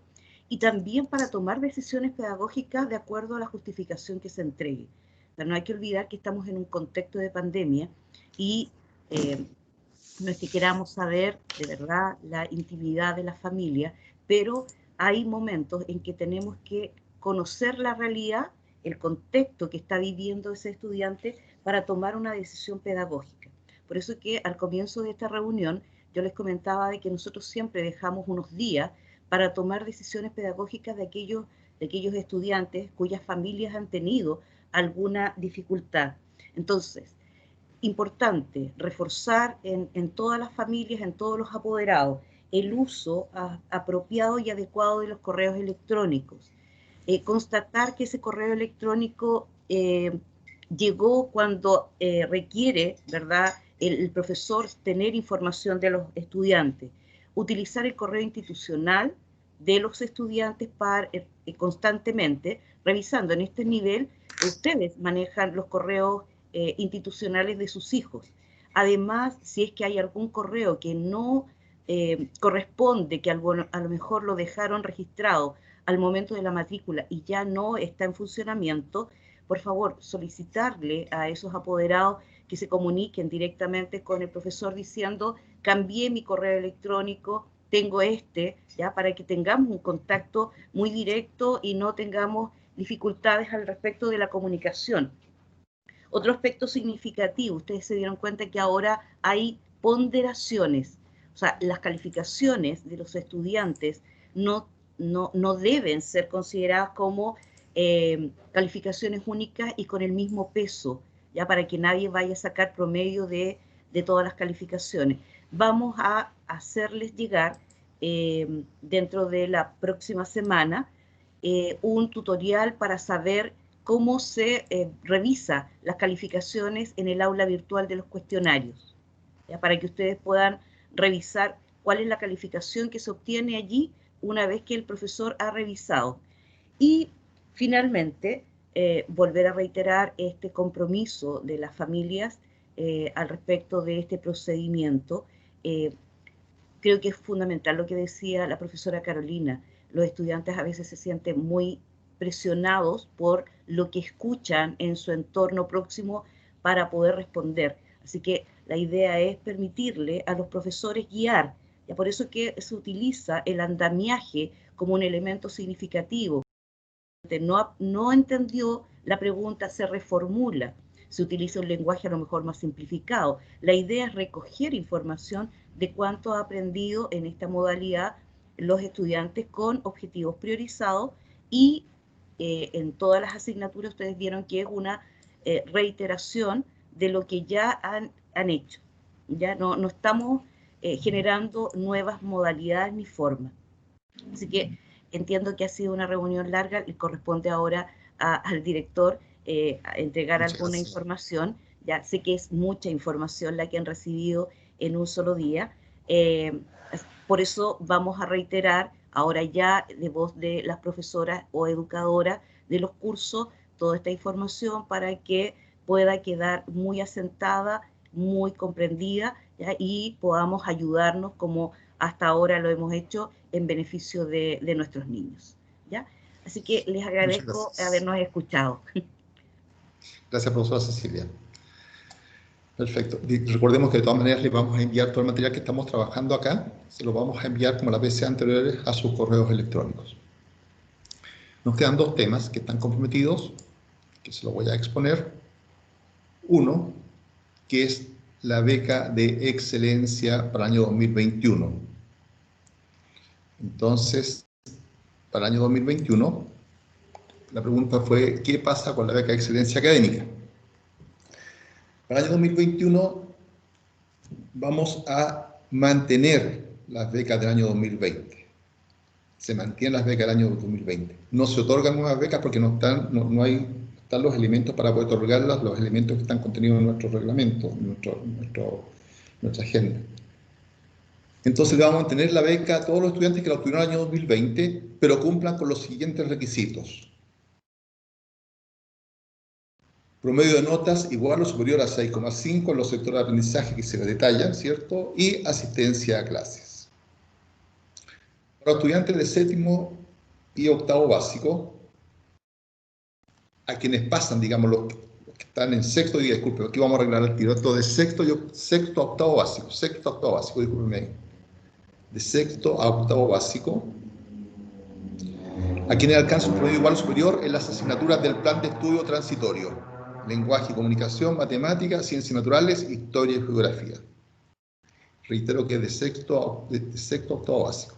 y también para tomar decisiones pedagógicas de acuerdo a la justificación que se entregue. Pero no hay que olvidar que estamos en un contexto de pandemia y no es que queramos saber de verdad la intimidad de la familia, pero hay momentos en que tenemos que conocer la realidad, el contexto que está viviendo ese estudiante para tomar una decisión pedagógica. Por eso que al comienzo de esta reunión yo les comentaba de que nosotros siempre dejamos unos días para tomar decisiones pedagógicas de aquellos estudiantes cuyas familias han tenido alguna dificultad. Entonces, importante reforzar en todas las familias, en todos los apoderados, el uso apropiado y adecuado de los correos electrónicos. Constatar que ese correo electrónico llegó cuando requiere, ¿verdad?, el profesor tener información de los estudiantes. Utilizar el correo institucional de los estudiantes constantemente, revisando en este nivel, ustedes manejan los correos institucionales de sus hijos. Además, si es que hay algún correo que no corresponde, que a lo mejor lo dejaron registrado al momento de la matrícula y ya no está en funcionamiento, por favor, solicitarle a esos apoderados que se comuniquen directamente con el profesor diciendo, cambié mi correo electrónico, tengo ya para que tengamos un contacto muy directo y no tengamos dificultades al respecto de la comunicación. Otro aspecto significativo, ustedes se dieron cuenta que ahora hay ponderaciones, o sea, las calificaciones de los estudiantes no deben ser consideradas como calificaciones únicas y con el mismo peso, ya para que nadie vaya a sacar promedio de todas las calificaciones. Vamos a hacerles llegar dentro de la próxima semana un tutorial para saber cómo se revisa las calificaciones en el aula virtual de los cuestionarios, ¿ya? Para que ustedes puedan revisar cuál es la calificación que se obtiene allí una vez que el profesor ha revisado. Y finalmente, volver a reiterar este compromiso de las familias al respecto de este procedimiento. Creo que es fundamental lo que decía la profesora Carolina. Los estudiantes a veces se sienten muy presionados por lo que escuchan en su entorno próximo para poder responder. Así que la idea es permitirle a los profesores guiar. Y por eso que se utiliza el andamiaje como un elemento significativo. No entendió la pregunta, se reformula. Se utiliza un lenguaje a lo mejor más simplificado. La idea es recoger información de cuánto ha aprendido en esta modalidad los estudiantes con objetivos priorizados y en todas las asignaturas ustedes vieron que es una reiteración de lo que ya han hecho. Ya no estamos generando nuevas modalidades ni formas. Así que entiendo que ha sido una reunión larga, le corresponde ahora al director entregar alguna información. Ya sé que es mucha información la que han recibido en un solo día. Por eso vamos a reiterar ahora ya de voz de las profesoras o educadoras de los cursos toda esta información para que pueda quedar muy asentada, muy comprendida, ¿ya? Y podamos ayudarnos como hasta ahora lo hemos hecho en beneficio de nuestros niños, ¿ya? Así que les agradezco habernos escuchado. Gracias, profesora Cecilia. Perfecto. Recordemos que de todas maneras les vamos a enviar todo el material que estamos trabajando acá, se lo vamos a enviar como las veces anteriores a sus correos electrónicos. Nos quedan dos temas que están comprometidos, que se los voy a exponer. Uno, que es la beca de excelencia para el año 2021. Entonces, para el año 2021, la pregunta fue, ¿qué pasa con la beca de excelencia académica? Para el año 2021 vamos a mantener las becas del año 2020. Se mantienen las becas del año 2020. No se otorgan nuevas becas porque no están los elementos para poder otorgarlas, los elementos que están contenidos en nuestro reglamento, en nuestra agenda. Entonces le vamos a mantener la beca a todos los estudiantes que la obtuvieron en el año 2020, pero cumplan con los siguientes requisitos. Promedio de notas igual o superior a 6,5 en los sectores de aprendizaje que se les detallan, ¿cierto? Y asistencia a clases. Para estudiantes de séptimo y octavo básico, a quienes pasan, digamos, los que están en sexto y disculpe, aquí vamos a arreglar el tiro, esto de sexto a octavo básico, discúlpenme ahí. De sexto a octavo básico, a quienes alcanzan un promedio igual o superior en las asignaturas del plan de estudio transitorio, lenguaje y comunicación, matemáticas, ciencias naturales, historia y geografía. Reitero que es de sexto a octavo básico.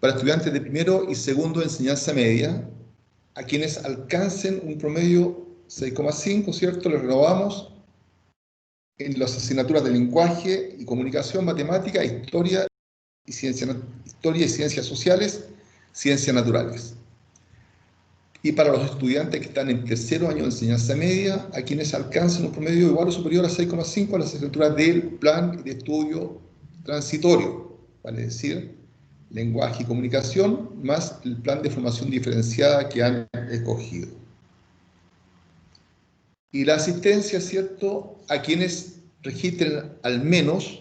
Para estudiantes de primero y segundo de enseñanza media, a quienes alcancen un promedio 6,5, ¿cierto? Les renovamos en las asignaturas de lenguaje y comunicación, matemática, historia y ciencias sociales, ciencias naturales. Y para los estudiantes que están en tercero año de enseñanza media, a quienes alcancen un promedio igual o superior a 6,5 a las asignaturas del plan de estudio transitorio, vale decir, lenguaje y comunicación, más el plan de formación diferenciada que han escogido. Y la asistencia, ¿cierto?, a quienes registren al menos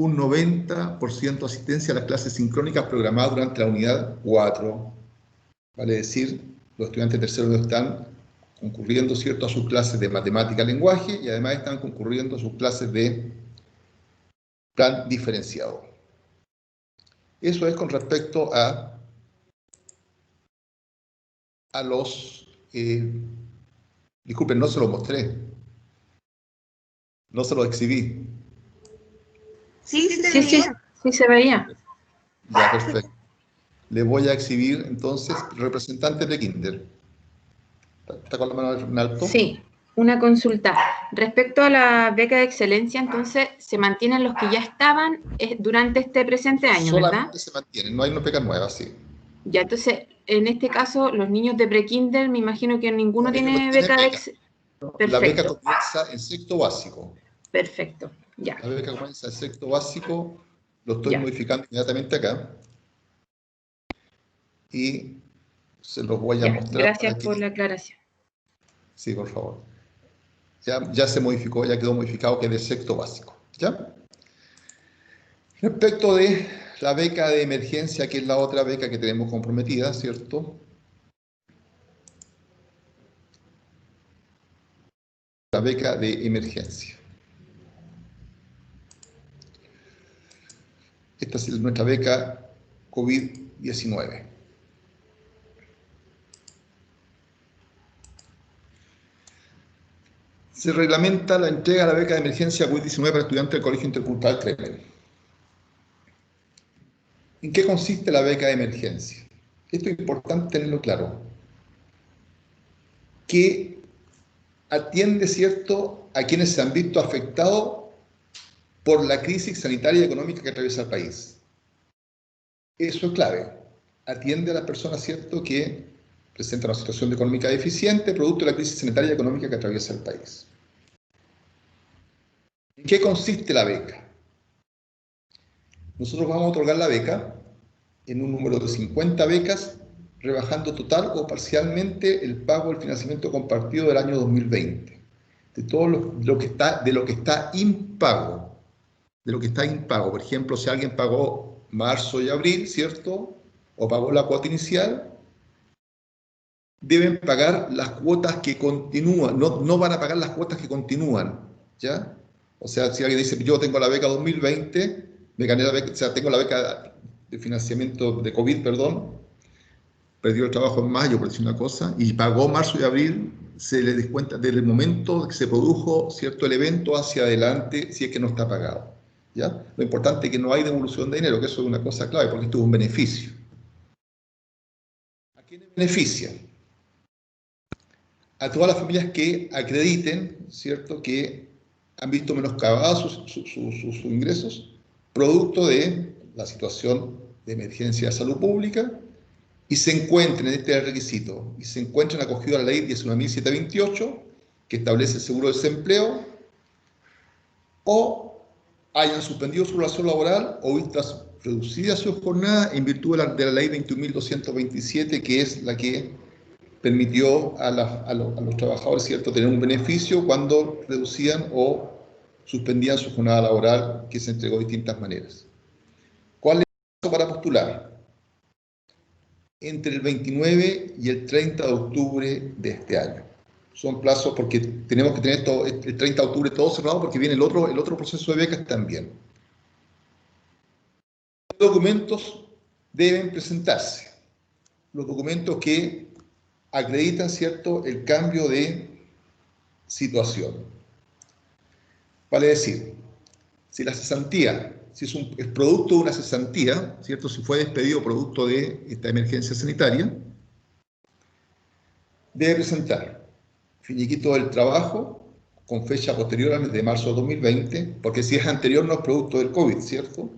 un 90% de asistencia a las clases sincrónicas programadas durante la unidad 4. Vale decir, los estudiantes de tercero están concurriendo, ¿cierto?, a sus clases de matemática, lenguaje, y además están concurriendo a sus clases de plan diferenciado. Eso es con respecto a los... disculpen, no se lo mostré. No se lo exhibí. Sí, se veía. Ya, perfecto. Le voy a exhibir, entonces, representantes de Kinder. ¿Está con la mano en alto? Sí, una consulta. Respecto a la beca de excelencia, entonces, se mantienen los que ya estaban durante este presente año, ¿verdad? Solamente se mantienen, no hay una beca nueva, sí. Ya, entonces, en este caso, los niños de pre-kinder, me imagino que ninguno tiene beca de excelencia. La beca comienza en sexto básico. Perfecto, ya. La beca comienza en sexto básico, lo estoy modificando inmediatamente acá. Y se los voy a mostrar. Gracias por la aclaración. Sí, por favor. Ya se modificó, ya quedó modificado que es de sexto básico. ¿Ya? Respecto de la beca de emergencia, que es la otra beca que tenemos comprometida, ¿cierto? La beca de emergencia. Esta es nuestra beca COVID-19. Se reglamenta la entrega de la beca de emergencia COVID-19 para estudiantes del Colegio Intercultural Kremer. ¿En qué consiste la beca de emergencia? Esto es importante tenerlo claro. Que atiende, ¿cierto?, a quienes se han visto afectados por la crisis sanitaria y económica que atraviesa el país. Eso es clave. Atiende a las personas, ¿cierto?, que presentan una situación económica deficiente producto de la crisis sanitaria y económica que atraviesa el país. ¿En qué consiste la beca? Nosotros vamos a otorgar la beca en un número de 50 becas, rebajando total o parcialmente el pago del financiamiento compartido del año 2020. De todo lo que está impago. De lo que está impago. Por ejemplo, si alguien pagó marzo y abril, ¿cierto?, o pagó la cuota inicial, deben pagar las cuotas que continúan, no van a pagar las cuotas que continúan, ¿ya? O sea, si alguien dice, yo tengo la beca 2020, me gané la beca, o sea, tengo la beca de financiamiento de COVID, perdón, perdió el trabajo en mayo, por decir una cosa, y pagó marzo y abril, se le descuenta desde el momento que se produjo, ¿cierto?, el evento hacia adelante, si es que no está pagado, ¿ya? Lo importante es que no hay devolución de dinero, que eso es una cosa clave, porque esto es un beneficio. ¿A quiénes beneficia? A todas las familias que acrediten, ¿cierto?, que han visto menoscabados sus ingresos, producto de la situación de emergencia de salud pública, y se encuentren en este requisito, y se encuentren acogidos a la ley 19.728, que establece el seguro de desempleo, o hayan suspendido su relación laboral o vistas reducidas su jornada en virtud de la ley 21.227, que es la que permitió a los trabajadores, ¿cierto?, tener un beneficio cuando reducían o suspendían su jornada laboral, que se entregó de distintas maneras. ¿Cuál es el plazo para postular? Entre el 29 y el 30 de octubre de este año. Son plazos porque tenemos que tener el 30 de octubre todo cerrado porque viene el otro proceso de becas también. Los documentos deben presentarse. Los documentos que acreditan, ¿cierto?, el cambio de situación. Vale decir, si la cesantía, si es producto de una cesantía, ¿cierto?, si fue despedido producto de esta emergencia sanitaria, debe presentar finiquito del trabajo con fecha posterior al mes de marzo de 2020, porque si es anterior no es producto del COVID, ¿cierto?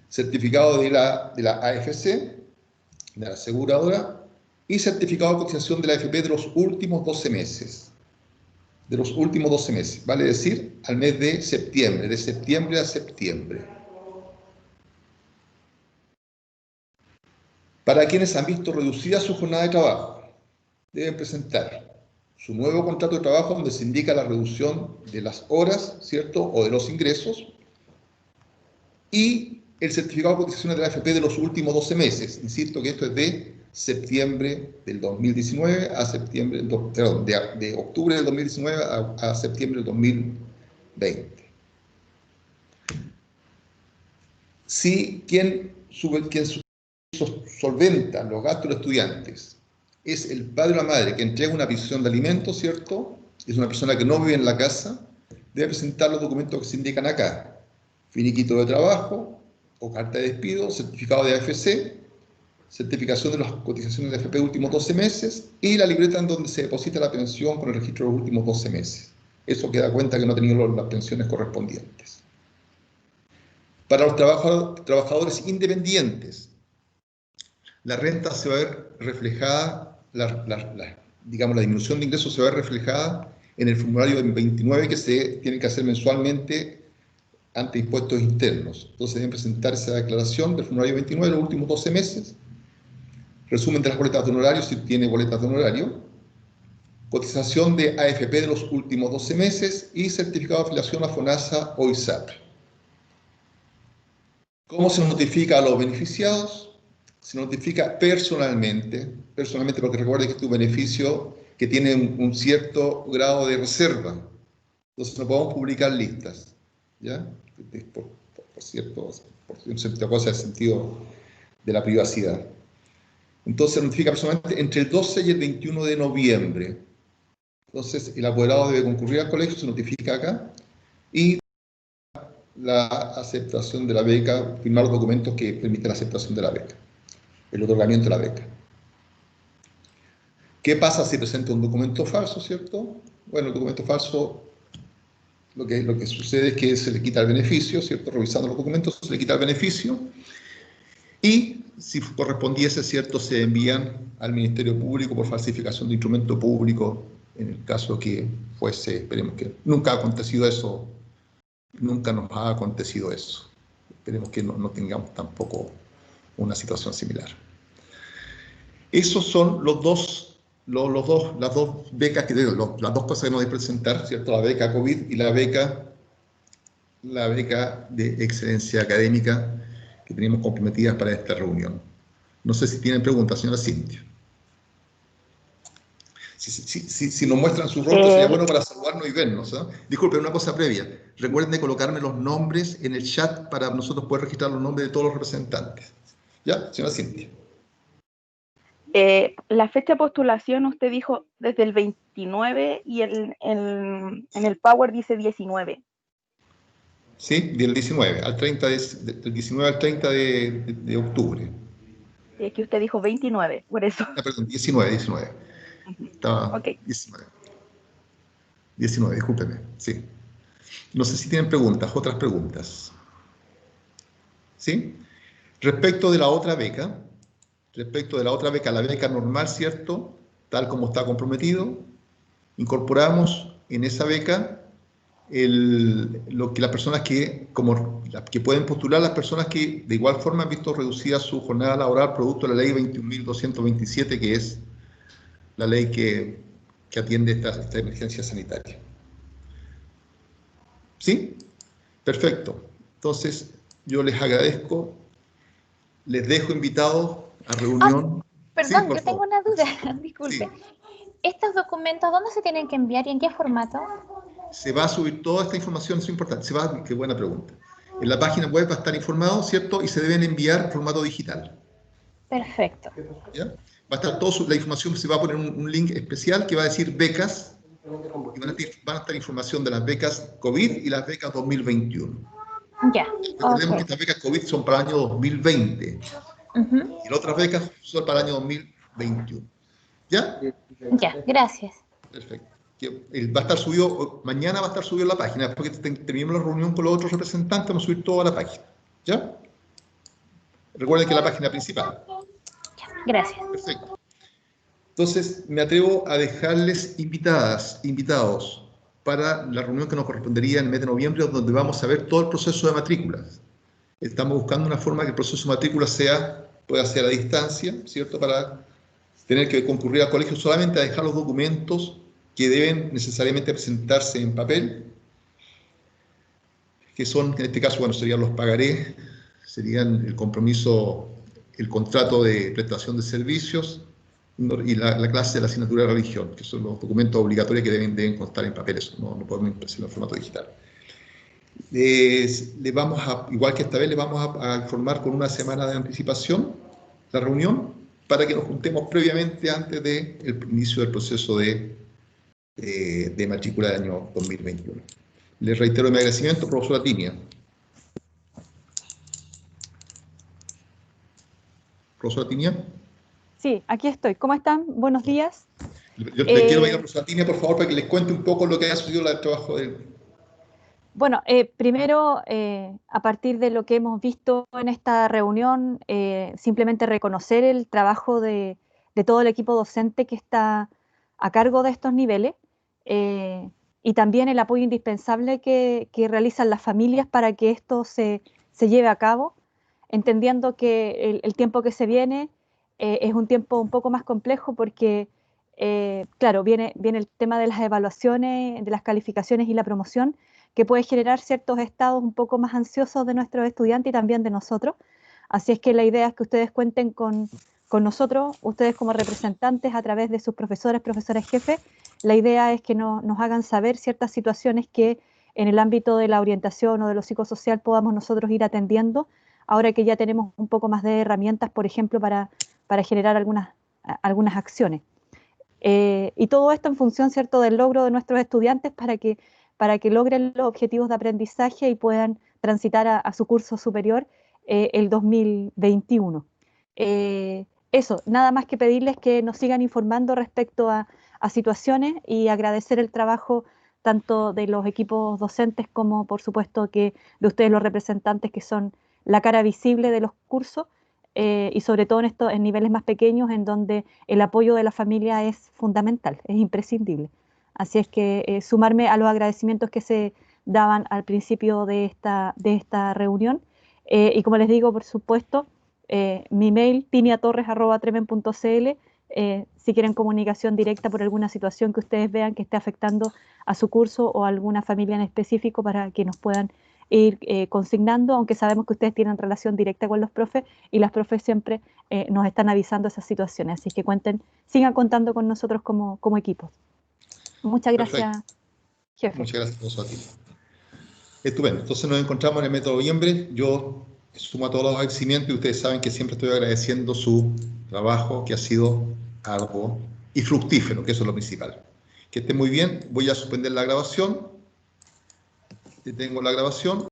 Certificado de la AFC, de la aseguradora, y certificado de cotización de la AFP de los últimos 12 meses. De los últimos 12 meses, vale decir, al mes de septiembre a septiembre. Para quienes han visto reducida su jornada de trabajo, deben presentar su nuevo contrato de trabajo donde se indica la reducción de las horas, ¿cierto?, o de los ingresos, y el certificado de cotizaciones de la AFP de los últimos 12 meses. Insisto que esto es de septiembre del 2019 a septiembre, perdón, de octubre del 2019 a septiembre del 2020. Si quien solventa los gastos de los estudiantes es el padre o la madre que entrega una pensión de alimentos, ¿cierto? Es una persona que no vive en la casa, debe presentar los documentos que se indican acá: finiquito de trabajo o carta de despido, certificado de AFC, certificación de las cotizaciones de AFP de los últimos 12 meses y la libreta en donde se deposita la pensión con el registro de los últimos 12 meses. Eso que da cuenta que no ha tenido las pensiones correspondientes. Para los trabajadores independientes, la renta se va a ver reflejada, digamos, la disminución de ingresos se va a ver reflejada en el formulario 29 que se tiene que hacer mensualmente ante impuestos internos. Entonces deben presentar esa declaración del formulario 29 de los últimos 12 meses, resumen de las boletas de honorario si tiene boletas de honorario, cotización de AFP de los últimos 12 meses y certificado de afiliación a FONASA o ISAPRE. ¿Cómo se notifica a los beneficiados? Se notifica personalmente porque recuerde que es un beneficio que tiene un cierto grado de reserva. Entonces no podemos publicar listas, ¿ya? Por cierta cosa del sentido de la privacidad. Entonces se notifica personalmente entre el 12 y el 21 de noviembre. Entonces el apoderado debe concurrir al colegio, se notifica acá, y la aceptación de la beca, firmar los documentos que permiten la aceptación de la beca, el otorgamiento de la beca. ¿Qué pasa si presenta un documento falso, cierto? Bueno, el documento falso, lo que sucede es que se le quita el beneficio, ¿cierto? Revisando los documentos se le quita el beneficio, y si correspondiese, ¿cierto?, se envían al Ministerio Público por falsificación de instrumento público, en el caso que fuese, esperemos que nunca ha acontecido eso. Nunca nos ha acontecido eso. Esperemos que no tengamos tampoco una situación similar. Esos son las dos becas las dos cosas que nos voy a presentar, ¿cierto? La beca COVID y la beca de excelencia académica que tenemos comprometidas para esta reunión. No sé si tienen preguntas, señora Cintia. Si nos muestran su rostro, sería bueno para saludarnos y vernos, ¿eh? Disculpen, una cosa previa. Recuerden de colocarme los nombres en el chat para nosotros poder registrar los nombres de todos los representantes. ¿Ya? Señora Cintia. La fecha de postulación usted dijo desde el 29 y en el Power dice 19. Sí, del 19 al 30 del 19 al 30 de octubre. Es que usted dijo 29, por eso. Ah, perdón, 19. Estaba okay. 19, discúlpeme, sí. No sé si tienen otras preguntas. ¿Sí? Respecto de la otra beca, la beca normal, ¿cierto? Tal como está comprometido, incorporamos en esa beca las personas que pueden postular, las personas que de igual forma han visto reducida su jornada laboral producto de la ley 21.227, que es la ley que atiende esta emergencia sanitaria. ¿Sí? Perfecto. Entonces, yo les agradezco, les dejo invitados a reunión. Perdón, sí, yo tengo una duda, disculpe. Sí. ¿Estos documentos dónde se tienen que enviar y en qué formato? Se va a subir toda esta información, es importante. Qué buena pregunta. En la página web va a estar informado, ¿cierto? Y se deben enviar en formato digital. Perfecto. ¿Ya? Va a estar toda la información, se va a poner un link especial que va a decir becas, y van a estar información de las becas COVID y las becas 2021. Ya. Recordemos que estas becas COVID son para el año 2020 y las otras becas son para el año 2021. ¿Ya? Ya, gracias. Perfecto. Va a estar subido, mañana va a estar subido en la página, después que terminemos la reunión con los otros representantes, vamos a subir todo a la página. ¿Ya? Recuerden que es la página principal. Gracias. Perfecto. Entonces, me atrevo a dejarles invitados para la reunión que nos correspondería en el mes de noviembre, donde vamos a ver todo el proceso de matrículas. Estamos buscando una forma que el proceso de matrícula pueda ser a distancia, ¿cierto? Para tener que concurrir al colegio solamente a dejar los documentos que deben necesariamente presentarse en papel. que son, en este caso, bueno, serían los pagarés, serían el compromiso, el contrato de prestación de servicios y la clase de la asignatura de religión, que son los documentos obligatorios que deben constar en papel, eso no podemos impresarlo en formato digital. Igual que esta vez, le vamos a informar con una semana de anticipación la reunión para que nos juntemos previamente antes del inicio del proceso de matrícula del año 2021. Les reitero mi agradecimiento, profesora Tinia. Profesora Tinia. Sí, aquí estoy. ¿Cómo están? Buenos días. Yo le quiero pedir a la profesora Tinia, por favor, para que les cuente un poco lo que ha sucedido el trabajo de... Bueno, primero, a partir de lo que hemos visto en esta reunión, simplemente reconocer el trabajo de todo el equipo docente que está a cargo de estos niveles y también el apoyo indispensable que realizan las familias para que esto se lleve a cabo, entendiendo que el tiempo que se viene es un tiempo un poco más complejo porque, claro, viene el tema de las evaluaciones, de las calificaciones y la promoción, que puede generar ciertos estados un poco más ansiosos de nuestros estudiantes y también de nosotros. Así es que la idea es que ustedes cuenten con nosotros, ustedes como representantes a través de sus profesores jefes. La idea es que nos hagan saber ciertas situaciones que en el ámbito de la orientación o de lo psicosocial podamos nosotros ir atendiendo, ahora que ya tenemos un poco más de herramientas, por ejemplo, para generar algunas acciones. Y todo esto en función, ¿cierto?, del logro de nuestros estudiantes para que logren los objetivos de aprendizaje y puedan transitar a su curso superior el 2021. Eso, nada más que pedirles que nos sigan informando respecto a situaciones y agradecer el trabajo tanto de los equipos docentes como, por supuesto, que de ustedes los representantes que son la cara visible de los cursos y sobre todo en niveles más pequeños en donde el apoyo de la familia es fundamental, es imprescindible. Así es que sumarme a los agradecimientos que se daban al principio de esta reunión. Y como les digo, por supuesto, mi mail, tiniatorres@tremen.cl, si quieren comunicación directa por alguna situación que ustedes vean que esté afectando a su curso o a alguna familia en específico para que nos puedan ir consignando, aunque sabemos que ustedes tienen relación directa con los profes y las profes siempre nos están avisando esas situaciones. Así que sigan contando con nosotros como equipo. Muchas gracias, Perfecto. jefe. Muchas gracias, profesora Tinia. Estupendo. Entonces nos encontramos en el método noviembre. Yo sumo a todos los agradecimientos y ustedes saben que siempre estoy agradeciendo su trabajo, que ha sido algo y fructífero, que eso es lo principal. Que esté muy bien. Voy a suspender la grabación. Detengo la grabación.